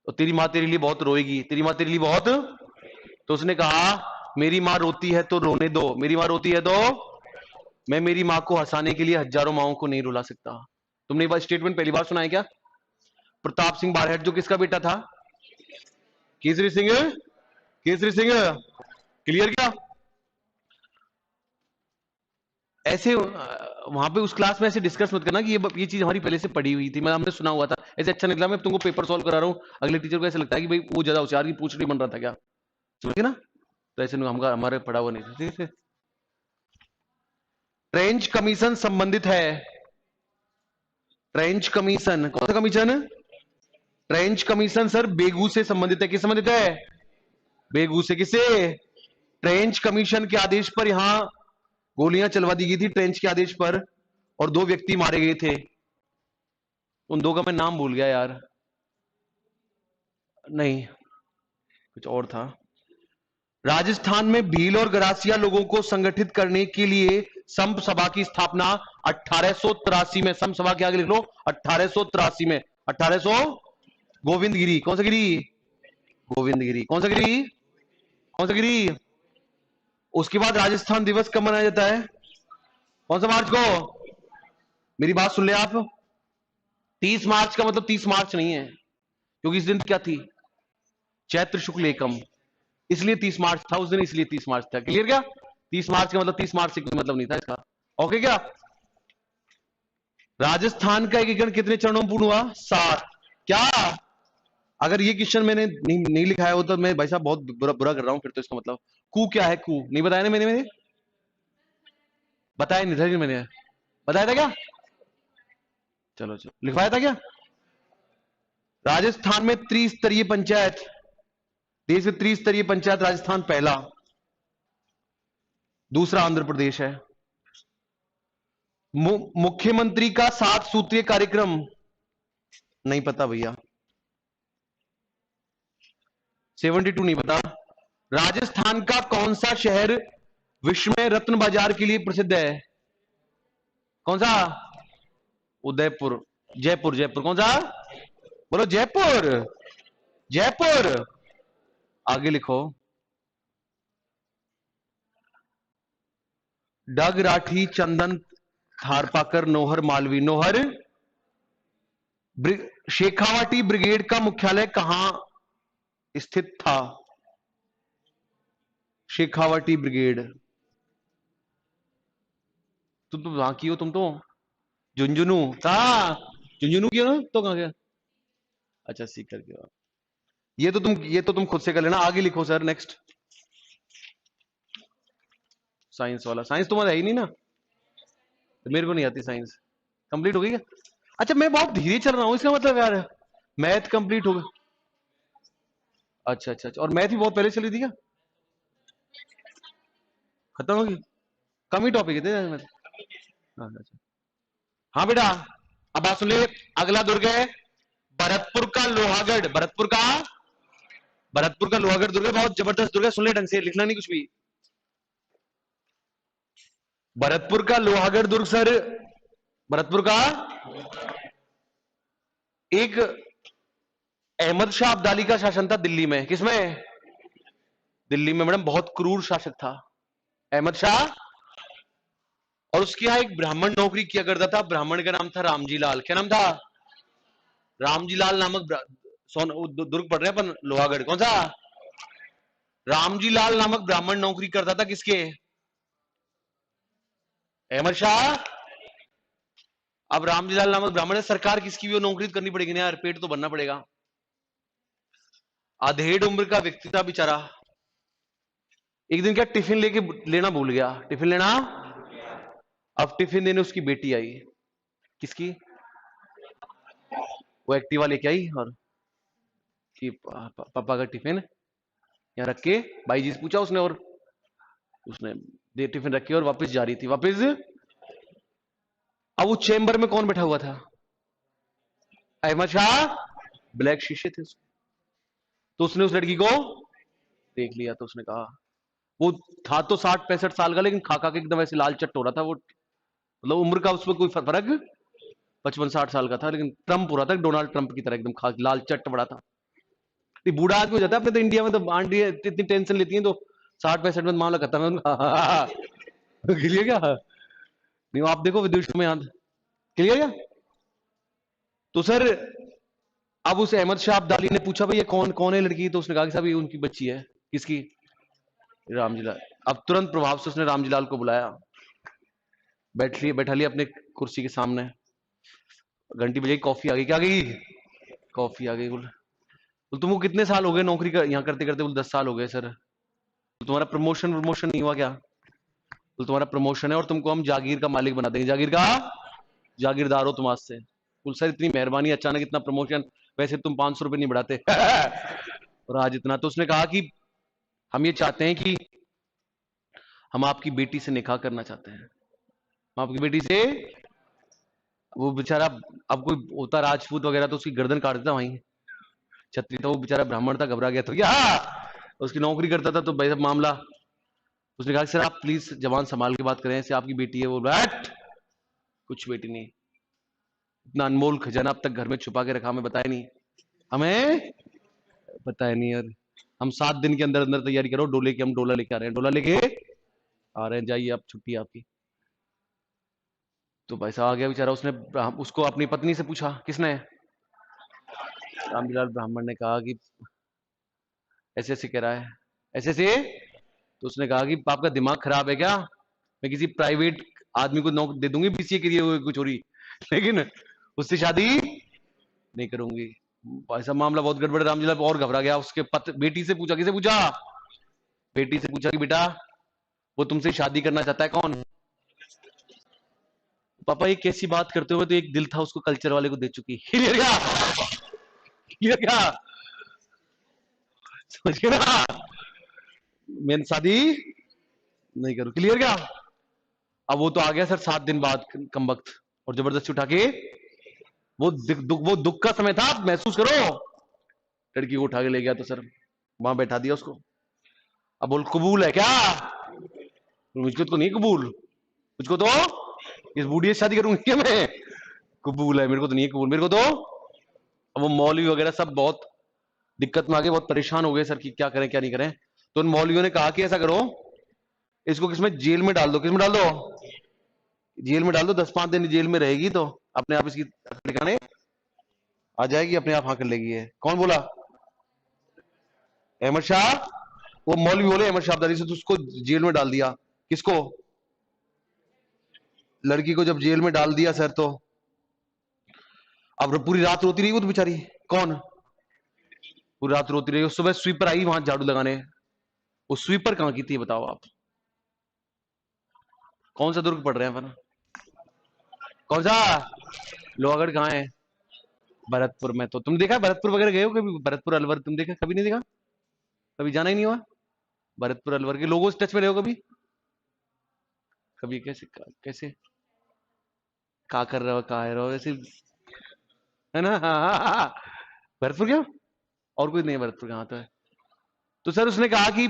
तो तेरी माँ तेरे लिए बहुत रोएगी, तेरी माँ तेरे लिए बहुत। तो उसने कहा मेरी माँ रोती है तो रोने दो, मेरी माँ रोती है तो मैं मेरी माँ को हंसाने के लिए हजारों माओं को नहीं रुला सकता। तुमने ये बात स्टेटमेंट पहली बार सुना है क्या? प्रताप सिंह बारहेट जो किसका बेटा था? केसरी सिंह, केसरी सिंह। क्लियर क्या? ऐसे वहां पे उस क्लास में ऐसे डिस्कस मत करना कि ये चीज हमारी पहले से पढ़ी हुई थी, मैं हमने सुना हुआ था, ऐसे अच्छा निकला। मैं तुमको पेपर सॉल्व करा रहा हूँ, अगले टीचर को ऐसा लगता है कि भाई वो ज्यादा होशियार की पूछ नहीं बन रहा था क्या? समझ गए ना? तो ऐसे हमका हमारे पढ़ा हुआ नहीं था, ठीक है। ट्रेंच कमीशन संबंधित है, ट्रेंच कमीशन कौन सा कमीशन? ट्रेंच कमीशन सर बेगू से संबंधित है। किस संबंधित है? बेगू से। किसे? ट्रेंच कमीशन के आदेश पर यहां गोलियां चलवा दी गई थी, ट्रेंच के आदेश पर, और 2 व्यक्ति मारे गए थे। उन 2 का मैं नाम भूल गया यार, नहीं कुछ और था। राजस्थान में भील और गरासिया लोगों को संगठित करने के लिए संप सभा की स्थापना 1883 में, संप सभा के आगे लिख लो 1883 में। 1800 गोविंदगिरी। कौन सा गिरी? गोविंदगिरी। कौन सा गिरी? कौन सा गिरी? उसके बाद राजस्थान दिवस कब मनाया जाता है? कौन सा मार्च को? मेरी बात सुन ले आप, 30 मार्च का मतलब 30 मार्च नहीं है, क्योंकि इस दिन क्या थी? चैत्र शुक्ल एकम, इसलिए 30 मार्च था उस दिन, इसलिए 30 मार्च था। क्लियर क्या? 30 मार्च का मतलब 30 मार्च से कोई मतलब नहीं था इसका। ओके क्या? राजस्थान का एकीकरण कितने चरणों में पूर्ण हुआ? 7। क्या? अगर ये क्वेश्चन मैंने नहीं लिखा हो तो मैं भाई साहब बहुत बुरा कर रहा हूं फिर तो। इसका मतलब कू क्या है? कू नहीं बताया ना मैंने बताया नहीं था, मैंने बताया था क्या? चलो चलो, लिखवाया था क्या? राजस्थान में त्रिस्तरीय पंचायत, देश में त्रिस्तरीय पंचायत राजस्थान पहला, दूसरा आंध्र प्रदेश है। मुख्यमंत्री का 7 सूत्रीय कार्यक्रम नहीं पता भैया, 72 नहीं पता। राजस्थान का कौन सा शहर विश्व में रत्न बाजार के लिए प्रसिद्ध है? कौन सा? उदयपुर। जयपुर, जयपुर। कौन सा? बोलो जयपुर, जयपुर। आगे लिखो। डग राठी, चंदन थारपाकर, नोहर मालवी। नोहर शेखावाटी ब्रिगेड का मुख्यालय कहां स्थित था? शेखावाटी ब्रिगेड। तुम तो वहां की हो, तुम तो झुंझुनू था। झुंझुनू की हो ना? तो कहां गया? अच्छा, सीकर के हो। ये तो तुम खुद से कर लेना। आगे लिखो सर, नेक्स्ट। साइंस वाला, साइंस तुम्हारा है ही नहीं ना, तो मेरे को नहीं आती साइंस। कंप्लीट हो गई क्या? अच्छा, मैं बहुत धीरे चल रहा हूं इसका मतलब यार। मैथ कंप्लीट हो गया? अच्छा अच्छा अच्छा, और मैथ ही बहुत पहले चली थी क्या? खत्म होगी? कम ही टॉपिक थे मैथ। हाँ अच्छा। हाँ बेटा, अब बात सुन ले। अगला दुर्ग है भरतपुर का लोहागढ़। भरतपुर का लोहागढ़ दुर्ग बहुत जबरदस्त दुर्ग है, सुन ले ढंग से, लिखना नहीं कुछ भी। भरतपुर का लोहागढ़ दुर्ग सर, भरतपुर का एक अहमद शाह अब्दाली का शासन था दिल्ली में। किसमें? दिल्ली में मैडम, बहुत क्रूर शासक था अहमद शाह। और उसके यहां एक ब्राह्मण नौकरी किया करता था, ब्राह्मण का नाम था रामजी लाल। क्या नाम था? रामजी लाल नामक दुर्ग पड़ रहे हैं अपन, लोहागढ़। कौन सा? रामजी लाल नामक ब्राह्मण नौकरी करता था किसके? अहमद शाह। अब रामजी लाल नामक ब्राह्मण है, सरकार किसकी भी वो नौकरी तो करनी पड़ेगी ना यार, पेट तो भरना पड़ेगा। अधेड़ उम्र का व्यक्ति था बेचारा। एक दिन क्या टिफिन लेके लेना भूल गया, टिफिन लेना। अब टिफिन देने उसकी बेटी आई। किसकी? वो एक्टिवा लेके आई और कि पापा का टिफिन यहाँ रख के, भाई जी से पूछा उसने, और उसने दे टिफिन रखी और वापस जा रही थी। वापस, अब वो चेंबर में कौन बैठा हुआ था? अहमद शाह। ब्लैक शीशे थे उसके। तो उसने उस लड़की को देख लिया, तो उसने कहा, वो था तो 60-65 साल का, लेकिन खा खा के एकदम ऐसे लाल चट्ट हो रहा था वो, मतलब उम्र का उसमें कोई फर्क 55-60 साल का था, लेकिन ट्रम्प हो रहा था, डोनाल्ड ट्रम्प की तरह एकदम खा लाल चट बड़ा था। बूढ़ा आदमी हो जाता है अपने, तो इंडिया में तो आंटी इतनी टेंशन लेती है, तो 60-65 में मामला खत्म है उनका। क्लियर क्या? नहीं आप देखो विदेशों में याद क्लियर क्या? तो सर अब उस अहमद शाह अब्दाली ने पूछा भाई ये कौन कौन है लड़की, तो उसने कहा कि साहब ये उनकी बच्ची है। किसकी? रामजीलाल। अब तुरंत प्रभाव से उसने रामजीलाल को बुलाया, बैठा लिया अपने कुर्सी के सामने, घंटी बजाई, कॉफी आ गई। क्या गई? कॉफी आ गई। बोल तुमको कितने साल हो गए नौकरी यहाँ करते करते? बोल 10 साल हो गए सर। तुम्हारा प्रमोशन नहीं हुआ क्या? तो तुम्हारा प्रमोशन है और तुमको हम जागीर का मालिक बना देंगे, जागीर का जागीरदार हो तुम आज से। बोल सर इतनी मेहरबानी, अचानक इतना प्रमोशन, वैसे तुम 500 रुपए नहीं बढ़ाते। और आज इतना। तो उसने कहा कि हम ये चाहते हैं कि हम आपकी बेटी से निकाह करना चाहते हैं। हम आपकी बेटी से, वो बेचारा अब कोई होता राजपूत वगैरह तो उसकी गर्दन काट देता वहीं, छत्री था, वो बेचारा ब्राह्मण था, घबरा गया। तो क्या उसकी नौकरी करता था, तो भाई साहब मामला, उसने कहा सर आप प्लीज जबान संभाल के बात करें, ऐसे आपकी बेटी है। वो बैठ, कुछ बेटी नहीं, इतना अनमोल खजाना अब तक घर में छुपा के रखा, हमें बताया नहीं, हमें बताया नहीं यार। हम 7 दिन के अंदर अंदर तैयारी करो डोले की, हम डोला लेके आ रहे हैं, डोला लेके आ रहे हैं, जाइए आप, छुट्टी आपकी। तो भाई साहब आ गया बेचारा, उसने उसको अपनी पत्नी से पूछा। किसने? रामजीलाल ब्राह्मण ने कहा कि ऐसे ऐसे कह रहा है, ऐसे से। तो उसने कहा कि आपका दिमाग खराब है क्या? मैं किसी प्राइवेट आदमी को नौकरी दे दूंगी बीसीए के लिए, कोई छोरी, लेकिन उससे शादी नहीं करूंगी। ऐसा मामला बहुत गड़बड़। रामजीलाल और घबरा गया। उसके बेटी से पूछा। किसे पूछा? बेटी से पूछा कि बेटा वो तुमसे शादी करना चाहता है। कौन? पापा ये कैसी बात करते हो? तो एक दिल था उसको कल्चर वाले को दे चुकी। क्लियर क्या? क्लियर क्या? समझ गए ना? मैं शादी नहीं करूं। क्लियर क्या? अब वो तो आ गया सर 7 दिन बाद कम वक्त, और जबरदस्ती उठा के, वो दुख का समय था, आप महसूस करो। लड़की को उठा के ले गया, तो सर वहां बैठा दिया उसको। अब बोल कबूल है क्या? मुझको तो नहीं कबूल, मुझको तो इस बूढ़ी से शादी करूंगी क्या मैं? कबूल है, मेरे को तो नहीं है कबूल, मेरे को तो। अब वो मौलवी वगैरह सब बहुत दिक्कत में आ गए, बहुत परेशान हो गए सर कि क्या करें क्या नहीं करें। तो उन मौलवियों ने कहा कि ऐसा करो, इसको किसमें जेल में डाल दो। किसमें डाल दो? जेल में डाल दो। 10-5 दिन जेल में रहेगी तो अपने आप इसकी ठिकाने आ जाएगी, अपने आप हाँ कर लेगी। है कौन बोला? अहमद शाह। वो मौलवी बोले अहमद शाह अब्दाली से, तो उसको जेल में डाल दिया। किसको? लड़की को जब जेल में डाल दिया सर, तो अब पूरी रात रोती रही वो तो बेचारी। कौन? पूरी रात रोती रही। सुबह स्वीपर आई वहां झाड़ू लगाने। वो स्वीपर कहां की थी बताओ आप? कौन सा दुर्ग पढ़ रहे हैं अपन? कौन सा? लोहागढ़ कहाँ है? भरतपुर में। तो तुम देखा भरतपुर वगैरह गए हो कभी? भरतपुर अलवर तुम देखा? कभी नहीं देखा? कभी जाना ही नहीं हुआ भरतपुर अलवर के लोगों से टच में रहे हो कभी? कभी कैसे कैसे क्या कर रहे हो, कहा है रहो ऐसे, है ना? हाँ, हाँ, हाँ, हाँ। भरतपुर क्या? और कोई नहीं है भरतपुर कहाँ तो है। तो सर उसने कहा कि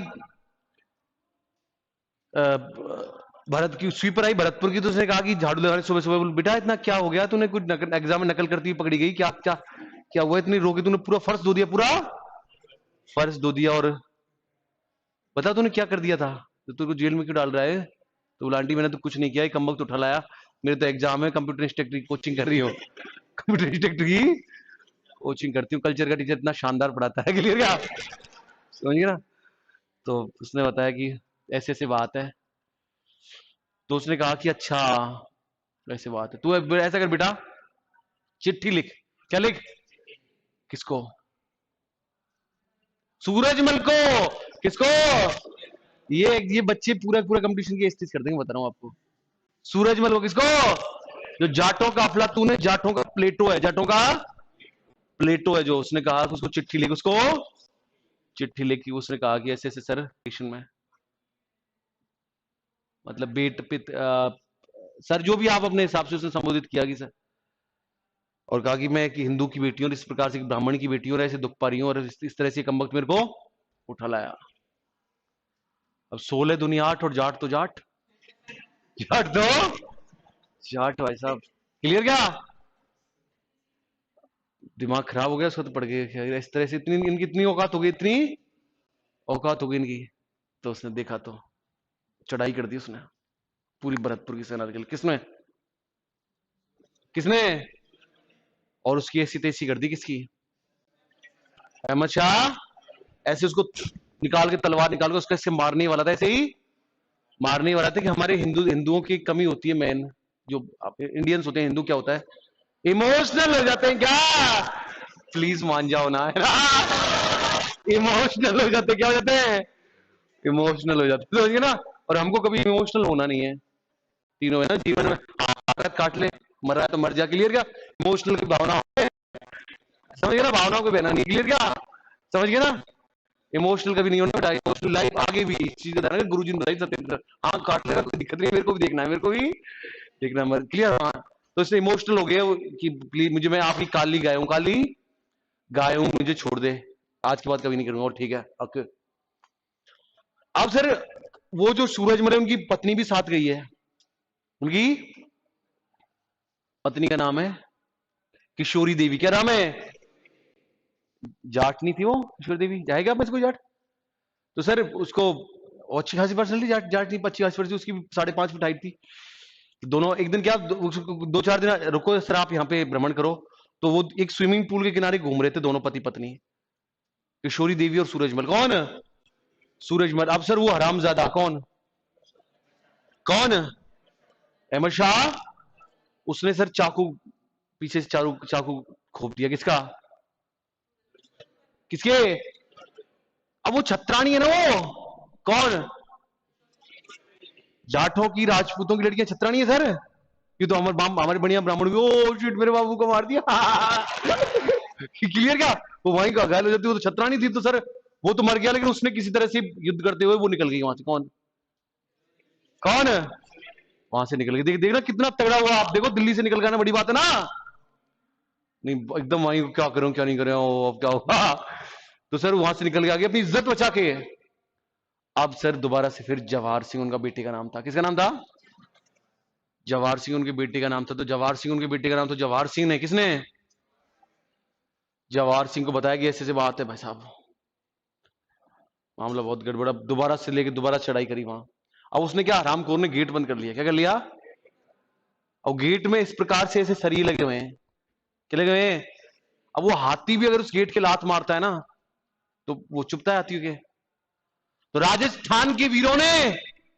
भरत की स्वीपर आई भरतपुर की, तो उसने कहा कि झाड़ू लगाने सुबह सुबह। बोल बेटा इतना क्या हो गया तूने? कुछ एग्जाम में नकल करती हुई पकड़ी गई क्या? क्या क्या हुआ इतनी रोकी तूने? पूरा फर्श धो दिया, पूरा फर्श धो दिया। और बता तूने क्या कर दिया था, तो तुझको जेल में क्यों डाल रहा है? तो बोला आंटी मैंने तो कुछ नहीं किया, कम वक्त उठा लाया, मेरे तो एग्जाम है, कंप्यूटर इंस्ट्रक्टर की कोचिंग कर रही हो। कंप्यूटर इंस्ट्रक्टर की कोचिंग करती हूँ, कल्चर का टीचर इतना शानदार पढ़ाता है। क्लियर क्या? समझिए ना? तो उसने बताया कि ऐसे ऐसे बात है। तो उसने कहा कि अच्छा ऐसे बात है, तू ऐसा कर बेटा, चिट्ठी लिख। क्या लिख? किसको? सूरजमल को। किसको? ये बच्चे पूरा पूरा कंपटीशन की स्टेज कर देंगे, बता रहा हूं आपको। सूरजमल को। किसको? जो जाटों का अफलातून है, जाटों का प्लेटो है, जाटों का प्लेटो है, जो उसने कहा उसको चिट्ठी लिख। उसको चिट्ठी लिखी। उसने कहा कि ऐसे ऐसे सर में, मतलब बेट पित सर जो भी आप अपने हिसाब से उसने संबोधित किया कि सर, और कहा कि मैं एक हिंदू की बेटी हूं और इस प्रकार से ब्राह्मण की बेटी हूं और ऐसे दुख पा रही हूं, और इस तरह से कम वक्त मेरे को उठा लाया। अब 16 दुनिया 8 और जाट तो जाट, जाट तो जाट भाई साहब। क्लियर क्या? दिमाग खराब हो गया उसका तो पड़ गया इस तरह से। इतनी इनकी इतनी औकात हो गई, इतनी औकात हो गई इनकी। तो उसने देखा तो चढ़ाई कर दी उसने पूरी भरतपुर की सेना के लिए। किसने किसने और उसकी ऐसी तैसी कर दी किसकी? अहमद शाह। ऐसे उसको निकाल के, तलवार निकाल के उसका ऐसे मारने वाला था, ऐसे ही मारने वाला था कि हमारे हिंदुओं की कमी होती है मेन, जो इंडियंस होते हैं हिंदू, क्या होता है, इमोशनल हो जाते हैं क्या? प्लीज मान जाओ ना, है ना? इमोशनल हो जाते, क्या हो जाते हैं? इमोशनल हो जाते, समझिए ना। और हमको कभी इमोशनल होना नहीं है। तीनों है ना जीवन में, आखिरत काट ले, मर रहा है तो मर जा, क्लियर क्या? इमोशनल की भावना, समझ गए ना, भावनाओं को बहना नहीं, क्लियर क्या? समझ गए ना? इमोशनल कभी नहीं होना बेटा, इमोशनल लाइफ आगे भी इस चीज का गुरु जी ने बताई सत्येंद्र। हाँ काट लेगा, कोई दिक्कत नहीं, मेरे को भी देखना है, मेरे को भी देखना है, क्लियर? हाँ तो इससे इमोशनल हो गया कि प्लीज मुझे, मैं आपकी काली गाय हूं, काली गाय हूं, मुझे छोड़ दे, आज के बाद कभी नहीं करूंगा। और ठीक है ओके। अब सर वो जो सूरज मरे उनकी पत्नी भी साथ गई है, उनकी पत्नी का नाम है किशोरी देवी। क्या नाम है? जाट नहीं थी वो किशोरी देवी, जाएगा बस कोई जाट? तो सर उसको अच्छी खासी पर्सनैलिटी, जाट जाट नहीं, 25 वर्ष उसकी, 5.5 फीट हाइट थी। दोनों एक दिन क्या, 2-4 दिन रुको सर, आप यहाँ पे भ्रमण करो। तो वो एक स्विमिंग पूल के किनारे घूम रहे थे दोनों पति पत्नी, किशोरी देवी और सूरजमल। कौन? सूरजमल। अब सर वो हरामजादा कौन? कौन? अहमद शाह। उसने सर चाकू, पीछे से चाकू खोप दिया। किसका? किसके? अब वो छत्राणी है ना वो, कौन? जाटों की, राजपूतों की लड़कियां छत्राणी है सर। ये तो हमारे बढ़िया ब्राह्मण भी, ओ शिट मेरे बाबू को मार दिया। क्लियर क्या? वो वहीं का घायल हो जाती, वो तो छत्राणी थी तो सर वो तो मर गया, लेकिन उसने किसी तरह से युद्ध करते हुए वो निकल गई वहां से। कौन? कौन? वहां से निकल गई। देखना कितना तगड़ा हुआ, आप देखो दिल्ली से निकल गया ना, बड़ी बात है ना? नहीं एकदम वहीं, क्या करूं क्या नहीं करूं, अब क्या होगा। तो सर वहां से निकल के आ गया अपनी इज्जत बचा के। अब सर दोबारा से फिर जवाहर सिंह उनका बेटे का नाम था। किसका नाम था? जवाहर सिंह उनके बेटे का नाम था। तो जवाहर सिंह उनके बेटे का नाम, तो जवाहर सिंह ने, किसने? जवाहर सिंह को बताया कि ऐसे ऐसे बात है भाई साहब, मामला बहुत गड़बड़ा। दोबारा से लेके दोबारा चढ़ाई करी वहां। अब उसने क्या, हरामखोर ने गेट बंद कर लिया। क्या कर लिया? और गेट में इस प्रकार से ऐसे सरिये लगे हुए हैं, क्या लगे हुए हैं? अब वो हाथी भी अगर उस गेट के लात मारता है ना, तो वो चुपता है हाथियों के। तो राजस्थान के वीरों ने,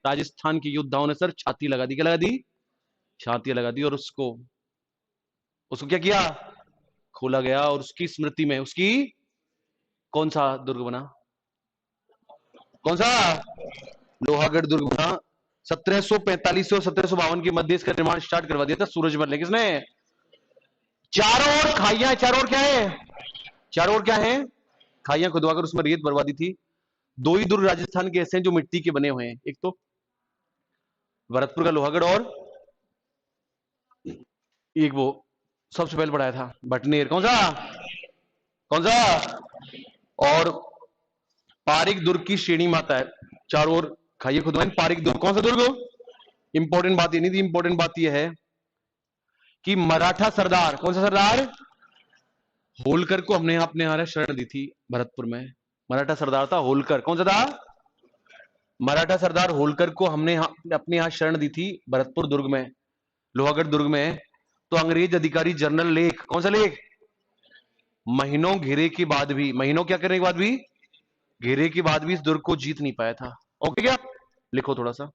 राजस्थान के योद्धाओं ने सर छाती लगा दी। क्या लगा दी? छाती लगा दी। और उसको उसको क्या किया? खोला गया। और उसकी स्मृति में, उसकी कौन सा दुर्ग बना? कौन सा? लोहागढ़ दुर्ग बना। 1745 से और 1752 के मध्य इसका निर्माण स्टार्ट करवा दिया था सूरजमल ने। किसने? चारों ओर खाइयां, चारों ओर क्या है? चारों ओर क्या है? खाइयां खुदवाकर उसमें रेत भरवा दी थी। दो ही दुर्ग राजस्थान के ऐसे हैं जो मिट्टी के बने हुए हैं, एक तो भरतपुर का लोहागढ़, और एक वो सबसे पहले बढ़ाया था भटनेर। कौन सा? कौन सा? और पारिक दुर्ग की श्रेणी में आता है। चारों ओर खाइए खुदवाइन, पारिक दुर्ग। कौन सा दुर्ग? इंपॉर्टेंट बात ये नहीं थी, इंपॉर्टेंट बात ये है कि मराठा सरदार, कौन सा सरदार? होलकर को हमने अपने यहां शरण दी थी भरतपुर में। मराठा सरदार था होलकर। कौन सा था? मराठा सरदार होलकर को हमने अपने यहां शरण दी थी भरतपुर दुर्ग में, लोहागढ़ दुर्ग में। तो अंग्रेज अधिकारी जनरल लेक, कौन सा लेक? महीनों घेरे के बाद भी, महीनों क्या करने के बाद भी, घेरे के बाद भी इस दुर्ग को जीत नहीं पाया था। ओके क्या? लिखो थोड़ा सा,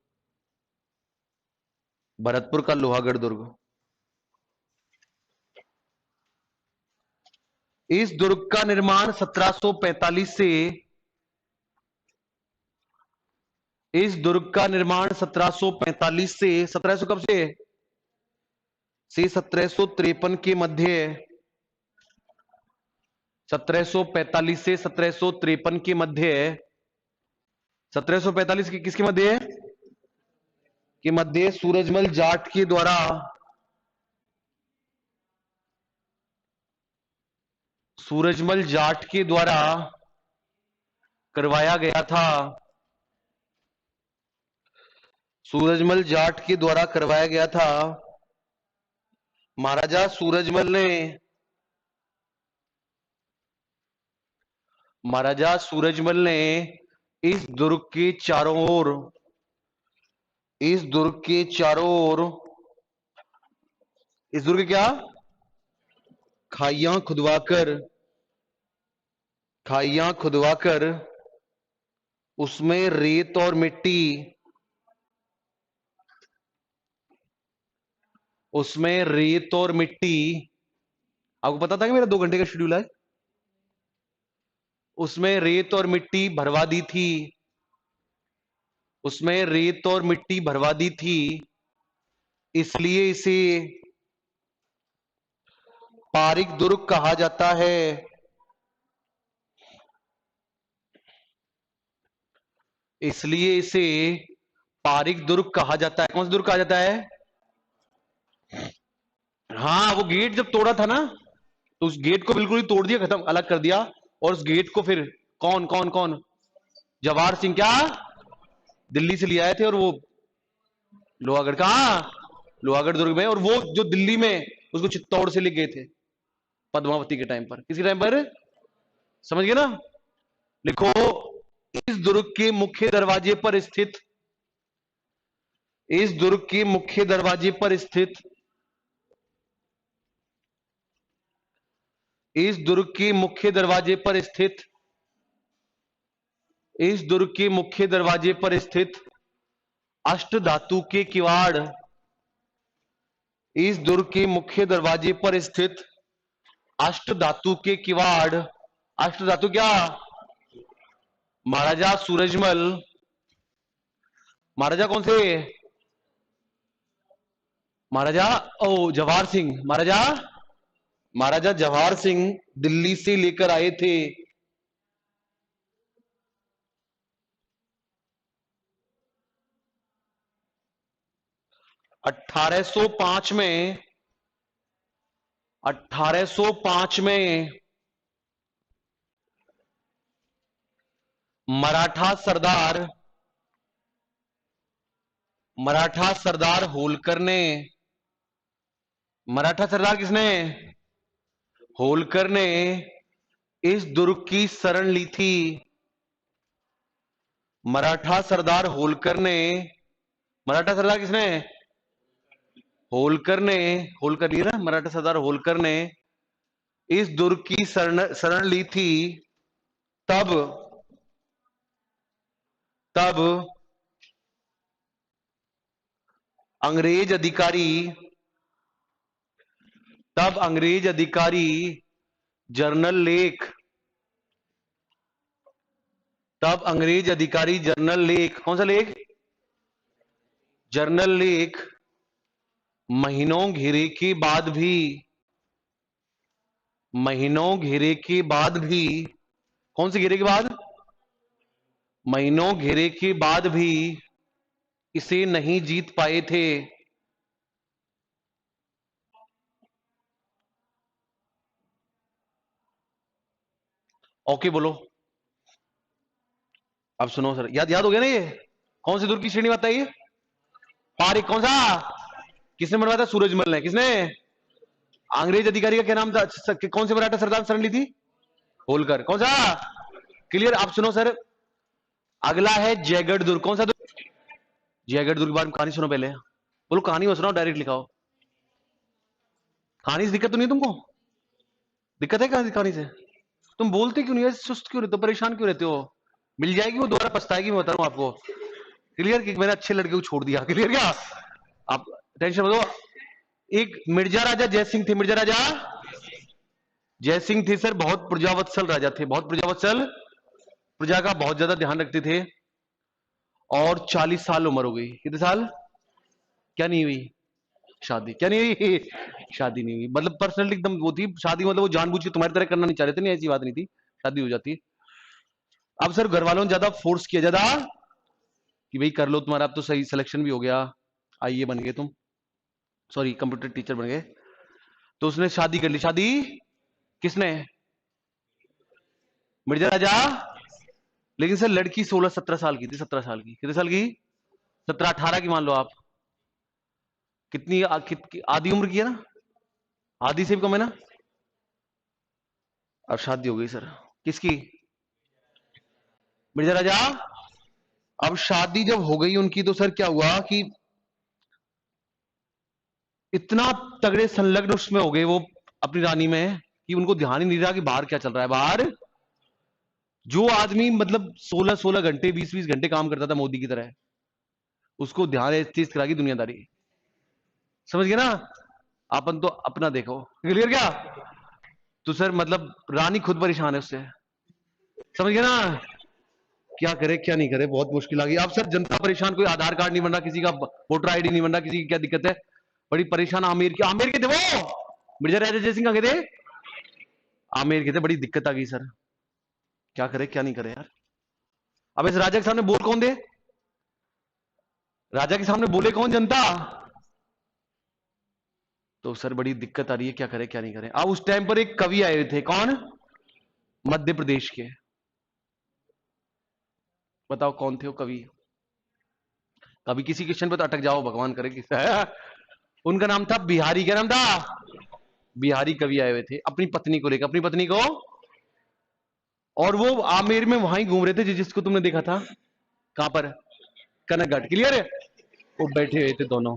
भरतपुर का लोहागढ़ दुर्ग। इस दुर्ग का निर्माण 1745 से, इस दुर्ग का निर्माण 1745 से, 1700 कब से 1753 के मध्य, 1745 से 1753 के मध्य, 1745 के किसके मध्य? के मध्य सूरजमल जाट के द्वारा, सूरजमल जाट के द्वारा करवाया गया था। सूरजमल जाट के द्वारा करवाया गया था। महाराजा सूरजमल ने महाराजा सूरजमल ने इस दुर्ग के चारों ओर इस दुर्ग के चारों ओर इस दुर्ग के क्या खाइयां खुदवाकर उसमें रेत और मिट्टी आपको पता था कि मेरा 2 घंटे का शेड्यूल है। उसमें रेत और मिट्टी भरवा दी थी इसलिए इसे पारिक दुर्ग कहा जाता है। कौन सा दुर्ग कहा जाता है? हाँ, वो गेट जब तोड़ा था ना, तो उस गेट को बिल्कुल ही तोड़ दिया, खत्म, अलग कर दिया। और उस गेट को फिर कौन कौन कौन जवाहर सिंह क्या दिल्ली से ले आए थे, और वो लोहागढ़ कहा लोहागढ़ दुर्ग में, और वो जो दिल्ली में उसको चित्तौड़ से ले गए थे पद्मावती के टाइम पर। किसी टाइम पर समझ गए ना? लिखो, इस दुर्ग के मुख्य दरवाजे पर स्थित इस दुर्ग के मुख्य दरवाजे पर स्थित इस दुर्ग के मुख्य दरवाजे पर स्थित इस दुर्ग के मुख्य दरवाजे पर स्थित अष्टधातु के किवाड़ इस दुर्ग के मुख्य दरवाजे पर स्थित अष्टधातु के किवाड़ अष्टधातु क्या? महाराजा सूरजमल महाराजा कौन से? महाराजा जवाहर सिंह महाराजा जवाहर सिंह दिल्ली से लेकर आए थे। 1805 में मराठा सरदार होलकर ने किसने? होलकर ने इस दुर्ग की शरण ली थी। मराठा सरदार किसने? होलकर लिया ना, मराठा सरदार होलकर ने इस दुर्ग की शरण ली थी। तब अंग्रेज अधिकारी जर्नल लेक कौन सा लेक? जर्नल लेक महीनों घेरे के बाद भी कौन से घेरे के बाद? महीनों घेरे के बाद भी इसे नहीं जीत पाए थे। ओके बोलो। अब सुनो सर, याद हो गया ना? ये कौन सी दुर्ग की श्रेणी बताइए? पारिक। कौन सा? किसने बनवाया था? सूरजमल ने। किसने? अंग्रेज अधिकारी का क्या नाम था? कौन से मराठा सरदार शरण ली थी? होलकर। कौन सा? क्लियर। आप सुनो सर, अगला है जयगढ़ दुर्ग। कौन सा दुर्ग? जयगढ़ दुर्ग के बारे में कहानी सुनो पहले। बोलो कहानी मत सुनाओ, डायरेक्ट लिखाओ। कहानी से दिक्कत तो नहीं तुमको? दिक्कत है कहानी से? तुम बोलते क्यों नहीं है? सुस्त क्यों रहते हो? परेशान क्यों रहते हो? मिल जाएगी, वो दोबारा पछताएगी, मैं बता रहा हूं आपको। क्लियर कि मैंने अच्छे लड़के को छोड़ दिया? क्लियर क्या? आप टेंशन मत लो। एक मिर्जा राजा जयसिंह थे। मिर्जा राजा जयसिंह थे सर, बहुत प्रजावत्सल राजा थे, बहुत प्रजावत्सल, प्रजा का बहुत ज्यादा ध्यान रखते थे। और 40 साल उम्र हो गई। कितने साल? क्या नहीं हुई शादी? क्या नहीं हुई शादी? नहीं हुई मतलब पर्सनली एकदम वो थी शादी, मतलब वो जानबूझ के तुम्हारी तरह करना नहीं चाह रहे थे, नहीं ऐसी बात नहीं थी, शादी हो जाती। अब सर घर वालों ने ज्यादा फोर्स किया, ज्यादा कि भाई कर लो तुम्हारा, अब तो सही सिलेक्शन भी हो गया, आईए बन गए तुम, सॉरी कंप्यूटर टीचर बन गए, तो उसने शादी कर ली। शादी किसने? मिर्जा राजा। लेकिन सर लड़की 16-17 साल की थी, 17 साल की। कितने साल की? 17-18 की मान लो आप। कितनी आधी उम्र की है ना, आधी से भी कम है ना। अब शादी हो गई सर। किसकी? मिर्जा राजा, अब शादी जब हो गई उनकी तो सर क्या हुआ कि इतना तगड़े संलग्न उसमें हो गए वो अपनी रानी में कि उनको ध्यान ही नहीं रहा कि बाहर क्या चल रहा है। बाहर जो आदमी मतलब 16-16 घंटे 20-20 घंटे काम करता था मोदी की तरह, उसको ध्यान इस चीज करा की दुनियादारी। समझ गए ना? अपन तो अपना देखो, क्लियर क्या? तो सर मतलब रानी खुद परेशान है उससे। समझ गए ना? क्या करे क्या नहीं करे, बहुत मुश्किल आ गई। अब सर जनता परेशान, कोई आधार कार्ड नहीं बन रहा, किसी का वोटर आईडी नहीं बन रहा, किसी की क्या दिक्कत है, बड़ी परेशान। आमेर के थे वो, मिर्जा राजा जय सिंह आगे थे, आमेर के थे, बड़ी दिक्कत आ गई सर। क्या करे क्या नहीं करे यार। अब इस राजा के सामने बोल कौन दे? राजा के सामने बोले कौन? जनता। तो सर बड़ी दिक्कत आ रही है, क्या करे क्या नहीं करे। अब उस टाइम पर एक कवि आए थे, कौन? मध्य प्रदेश के। बताओ कौन थे वो कवि? कभी किसी क्वेश्चन पे तो अटक जाओ, भगवान करे कि उनका नाम था बिहारी। क्या नाम था? बिहारी कवि आए हुए थे अपनी पत्नी को लेकर, अपनी पत्नी को। और वो आमेर में वहां ही घूम रहे थे जिसको तुमने देखा था। कहां पर? कनक घाट। क्लियर है? वो बैठे हुए थे दोनों,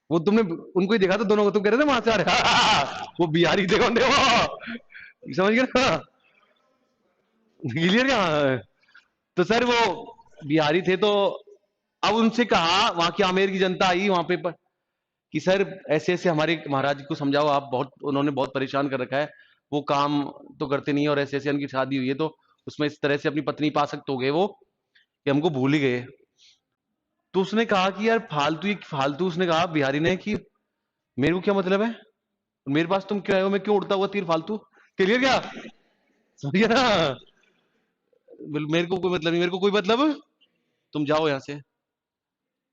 वो तुमने उनको ही देखा था दोनों को, तुम कह रहे थे वहां से आ रहे वो बिहारी थे। कौन थे वो? समझ गए ना? क्लियर क्या? तो सर वो बिहारी थे, तो अब उनसे कहा, वहां की आमेर की जनता आई वहां पे कि सर ऐसे ऐसे हमारे महाराज को समझाओ आप, बहुत उन्होंने बहुत परेशान कर रखा है, वो काम तो करते नहीं है, और ऐसे ऐसे उनकी शादी हुई है तो उसमें इस तरह से अपनी पत्नी पा सकते हो गए वो कि हमको भूल ही गए। तो उसने कहा कि यार फालतू, एक फालतू, उसने कहा बिहारी ने कि मेरे को क्या मतलब है, मेरे पास तुम क्यों आए हो, मैं क्यों उड़ता हुआ तीर फालतू। क्लियर क्या? समझिए ना? मेरे को कोई मतलब नहीं, मेरे को कोई मतलब, तुम जाओ यहाँ से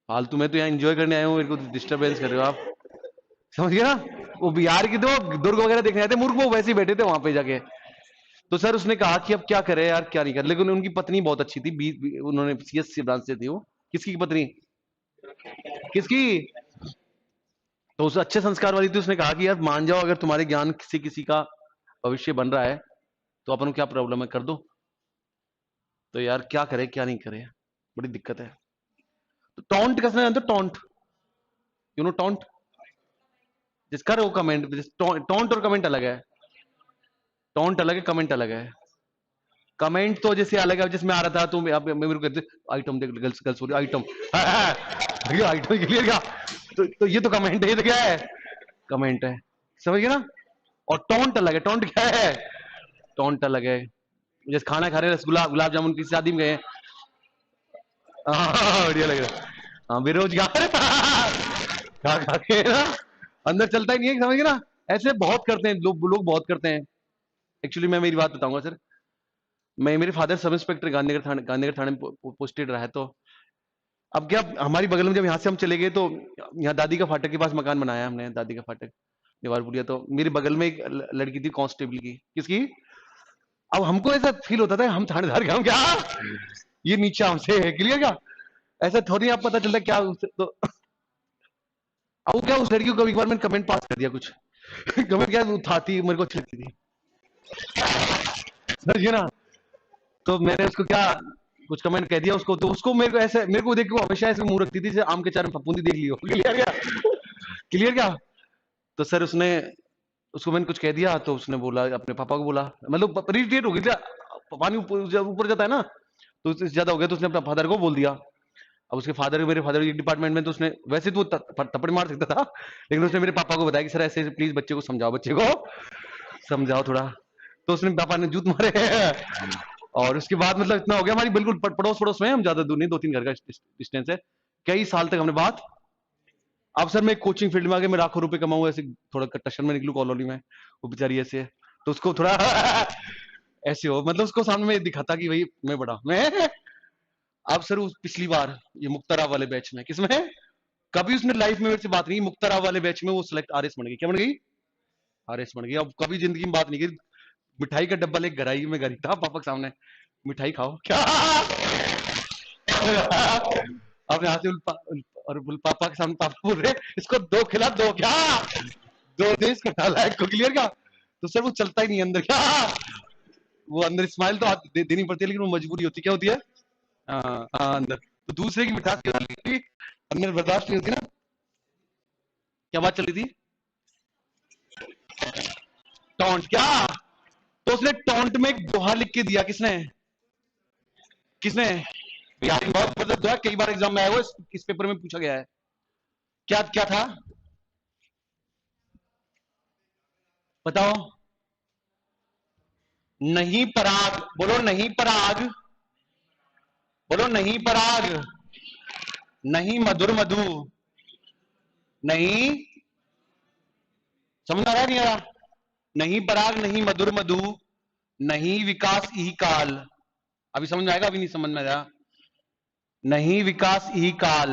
फालतू, मैं तो यहाँ एंजॉय करने आया हूँ, मेरे को डिस्टरबेंस कर रहे हो आप। समझ गए ना? वो बिहार की तो दुर्ग वगैरह देखने आए थे, मूर्ख वो वैसे ही बैठे थे वहां पे जाके। तो सर उसने कहा कि अब क्या करे यार, क्या नहीं करे। लेकिन उनकी पत्नी बहुत अच्छी थी, उन्होंने सीएससी ब्रांच से थी वो। किसकी पत्नी? किसकी? तो उस अच्छे संस्कार वाली थी। उसने कहा कि यार मान जाओ, अगर तुम्हारे ज्ञान किसी किसी का भविष्य बन रहा है तो अपन को क्या प्रॉब्लम है, कर दो। तो यार क्या करे क्या नहीं करे, बड़ी दिक्कत है। तो टॉन्ट कसना जानते हो? Taunt, you know taunt? जिसका वो कमेंट, टॉन्ट और कमेंट अलग है। टॉन्ट अलग है, कमेंट अलग है। कमेंट तो जैसे अलग है, जिसमें आ रहा था तो मेरे को कहते आइटम देख, गर्ल्स गर्ल्स हो रही आइटम, ये आइटम क्लियर क्या? तो ये तो कमेंट है, ये तो क्या है? कमेंट है। समझ गए ना? और टॉन्ट अलग है। टॉन्ट क्या है? टॉन्ट अलग है। जैसे खाना खा रहे हैं, रसगुल्ला गुलाब जामुन की शादी में गए, हाँ बढ़िया लग रहा है, हाँ बेरोजगार खा खा के ना अंदर चलता ही नहीं है। समझ गए ना? ऐसे बहुत करते हैं लोग बहुत करते हैं। एक्चुअली मैं मेरी बात बताऊंगा सर। मैं, मेरे फादर सब इंस्पेक्टर गांधीनगर थाने में पोस्टेड रहा है। तो अब क्या, हमारी बगल में जब यहाँ से हम चले गए तो यहाँ दादी का फाटक के पास मकान बनाया हमने, दादी का फाटक दीवारपुरिया। तो मेरे बगल में एक लड़की थी कांस्टेबल की। किसकी? अब हमको ऐसा फील होता था हम थानेदार के, हम क्या, ये नीचे हमसे है। क्लियर क्या? ऐसा थोड़ी आप पता चलता क्या तो अब वो क्या, उस लड़की को एक बार मैंने कमेंट पास कर दिया कुछ कमेंट क्या उठाती, मेरे को अच्छी लगती थी, समझिए ना? तो मैंने उसको क्या कुछ कमेंट कह दिया उसको, तो उसको मेरे को ऐसे, मेरे को देख के वो हमेशा ऐसे मुंह रखती थी जैसे आम के चार में फफूंदी देख लियो। क्लियर क्या? क्लियर क्या? तो सर उसने, उसको मैंने कुछ कह दिया तो उसने बोला, अपने पापा को बोला, मतलब इरिटेट हो गई थी, पानी ऊपर जाता है ना, तो उससे ज्यादा हो गया, तो उसने अपने फादर को बोल दिया। अब उसके फादर, मेरे फादर एक डिपार्टमेंट में, तो उसने वैसे तो थप्पड़ मार सकता था, लेकिन उसने मेरे पापा को बताया कि सर ऐसे प्लीज बच्चे को समझाओ, बच्चे को समझाओ थोड़ा। तो उसने, पापा ने जूत मारे और उसके बाद मतलब इतना हो गया, हमारी बिल्कुल पड़ोस पड़ोस में, हम ज्यादा दूर नहीं, 2-3 घर का डिस्टेंस है। कई साल तक हमने बात। अब सर मैं कोचिंग फील्ड में आ गया, मैं लाखों रुपए कमाऊं, ऐसे थोड़ा टशन में निकलू कॉलोनी में, वो बेचारी ऐसे है, तो उसको थोड़ा ऐसे हो, मतलब उसको सामने में दिखाता कि भाई मैं बड़ा मैं। अब सर उस पिछली बार ये मुक्ताराव वाले बैच में, किसमें, कभी उसने लाइफ में मेरे से बात नहीं की, मुक्ताराव वाले बैच में वो सिलेक्ट आरएस बन गई। क्या बन गई? आरएस बन गई। अब कभी जिंदगी में बात नहीं की। मिठाई का डब्बा लेकर घर आई, मैं घर ही था पापा के सामने, मिठाई खाओ क्या अब यहाँ से और पापा के सामने पापा बोल रहे इसको दो खिला, दो क्या, दो दे इसको डाला है, क्लियर क्या? तो सर वो चलता ही नहीं अंदर क्या, वो अंदर स्माइल तो देनी पड़ती है, लेकिन वो मजबूरी होती, क्या होती है? हाँ हाँ, अंदर तो दूसरे की मिठास की होती, अंदर बर्दाश्त नहीं होती ना। क्या बात चल रही थी? टॉन्ट क्या? तो उसने टॉन्ट में एक दोहा लिख के दिया, किसने? किसने? यार बहुत मतलब दोहा कई बार एग्जाम में आया, वो इस पेपर में पूछा गया है। क्या क्या था? बताओ। नहीं पराग, बोलो नहीं पराग, बोलो नहीं पराग, नहीं मधुर मधु, नहीं, समझ आ रहा नहीं आ रहा? नहीं पराग, नहीं मधुर मधु, नहीं विकास ई काल। अभी समझ में आएगा, अभी नहीं समझ में आया। नहीं विकास ई काल,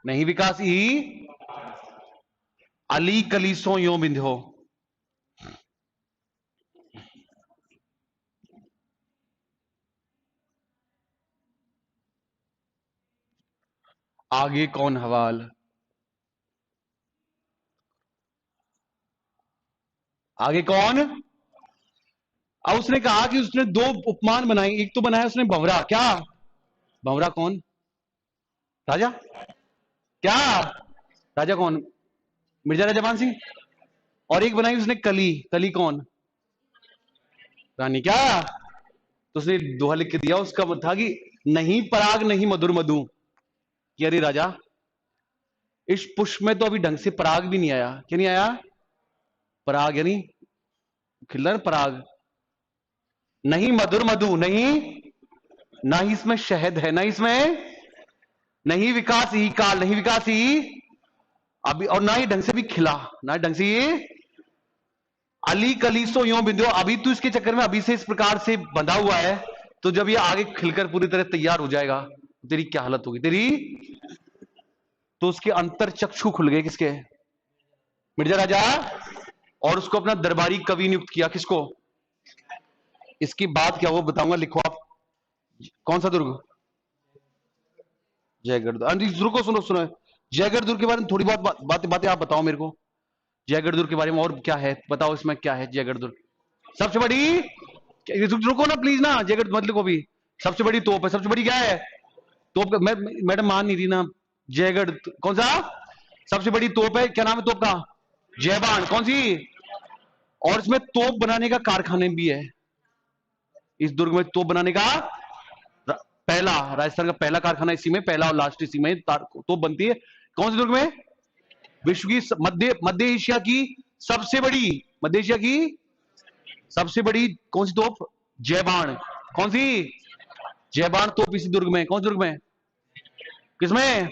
नहीं विकास ई अली कलीसो यो बिंधो। आगे कौन हवाल? आगे कौन? अब उसने कहा कि उसने दो उपमान बनाए, एक तो बनाया उसने भंवरा, क्या? भंवरा कौन? राजा? क्या? राजा कौन? मिर्जा राजा मान सिंह। और एक बनाई उसने कली, कली कौन? रानी, क्या? तो उसने दोहा लिख के दिया, उसका मतलब था कि नहीं पराग नहीं मधुर मधु, कि अरे राजा, इस पुष्प में तो अभी ढंग से पराग भी नहीं आया। क्या नहीं आया? पराग यानी खिल रहा है पराग। नहीं मधुर मधु, नहीं, ना ही इसमें शहद है, ना इसमें, नहीं विकास ही काल, नहीं विकास ही अभी, और ना ही ढंग से भी खिला, ना ढंग से ये अली कलीसो यो बिंदु। अभी तू इसके चक्कर में अभी से इस प्रकार से बंधा हुआ है, तो जब ये आगे खिलकर पूरी तरह तैयार हो जाएगा, तेरी क्या हालत होगी तेरी? तो उसके अंतर चक्षु खुल गए, किसके? मिर्जा राजा। और उसको अपना दरबारी कवि नियुक्त किया, किसको? इसकी बात क्या वो बताऊंगा, लिखो आप। कौन सा दुर्ग? जयगढ़ दुर्ग। रुको, सुनो सुनो, जयगढ़ दुर्ग के बारे में थोड़ी बहुत बातें आप बताओ मेरे को। जयगढ़ दुर्ग के बारे में और क्या है बताओ, इसमें क्या है जयगढ़ दुर्ग? सबसे बड़ी, रुको ना प्लीज ना, जयगढ़ मत लिखो भी। सबसे बड़ी तोप है, सबसे बड़ी क्या है? तोप का मैडम मान नहीं रही ना। जयगढ़ कौन सा? सबसे बड़ी तोप है, क्या नाम है तोप का? जयबान। कौन सी? और इसमें तोप बनाने का कारखाने भी है, इस दुर्ग में तोप बनाने का पहला, राजस्थान का पहला कारखाना इसी में, पहला और लास्ट इसी में तोप बनती है। कौन से दुर्ग में? विश्व की मध्य मध्य एशिया की सबसे बड़ी, मध्य एशिया की सबसे बड़ी कौन सी तोप? जयबान। कौन सी? जयबान तोप इसी दुर्ग में। कौन दुर्ग में? किसमें?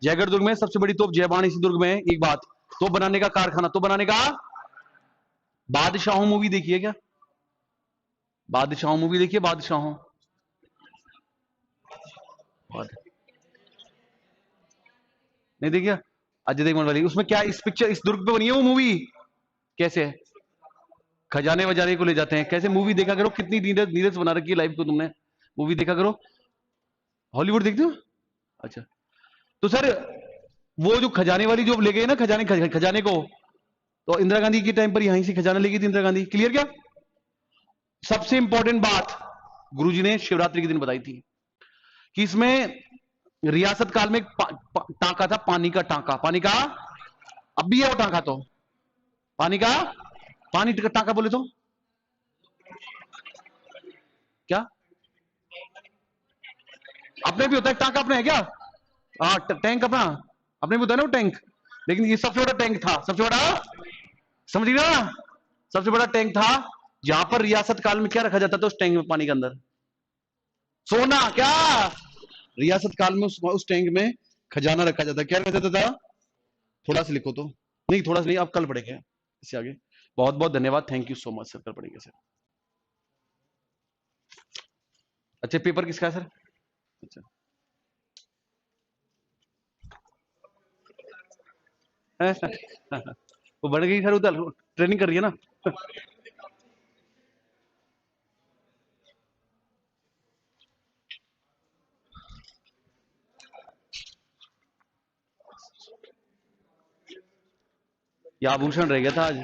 जयगढ़ दुर्ग में सबसे बड़ी तोप जयबान इसी दुर्ग में। एक बात, तोप बनाने का कारखाना, तोप बनाने का। बादशाहों मूवी देखिए क्या? बादशाहों मूवी देखिए, बादशाहों। नहीं देखिए? अजय देवगन वाली, उसमें क्या इस पिक्चर इस दुर्ग पे बनी है वो मूवी? कैसे है? खजाने वजाने को ले जाते हैं, कैसे? मूवी देखा करो, कितनी नीरस नीरस बना रखी है लाइफ को तुमने। मूवी देखा करो। हॉलीवुड देखते हो? अच्छा। तो सर, वो जो खजाने वाली जो ले गए ना, खजाने को, तो इंदिरा गांधी के टाइम पर यहीं से खजाना ले गई थी इंदिरा गांधी। क्लियर क्या? सबसे इंपॉर्टेंट बात गुरुजी ने शिवरात्रि के दिन बताई थी कि इसमें रियासत काल में एक टांका था, पानी का टांका, पानी का। अब भी है वो टांका तो, पानी का। पानी का टांका बोले तो क्या? अपने भी होता है टांका, अपने है क्या? हाँ, टैंक अपना अपने भी होता है ना वो टैंक। लेकिन ये सबसे बड़ा टैंक था, सबसे बड़ा, समझ गया ना? सबसे बड़ा टैंक था, जहां पर रियासत काल में क्या रखा जाता था उस टैंक में, पानी के अंदर? सोना। क्या? रियासत काल में उस टैंक में खजाना रखा जाता, क्या रखा जाता था? थोड़ा सा लिखो तो। नहीं थोड़ा सा नहीं, आप कल पढ़ेंगे इससे आगे। बहुत बहुत धन्यवाद, thank you so much sir, कल पढ़ेंगे सर। अच्छा, पेपर किसका है सर? अच्छा। वो बढ़ गई सर, उधर ट्रेनिंग कर रही है ना। या आभूषण रह गया था आज।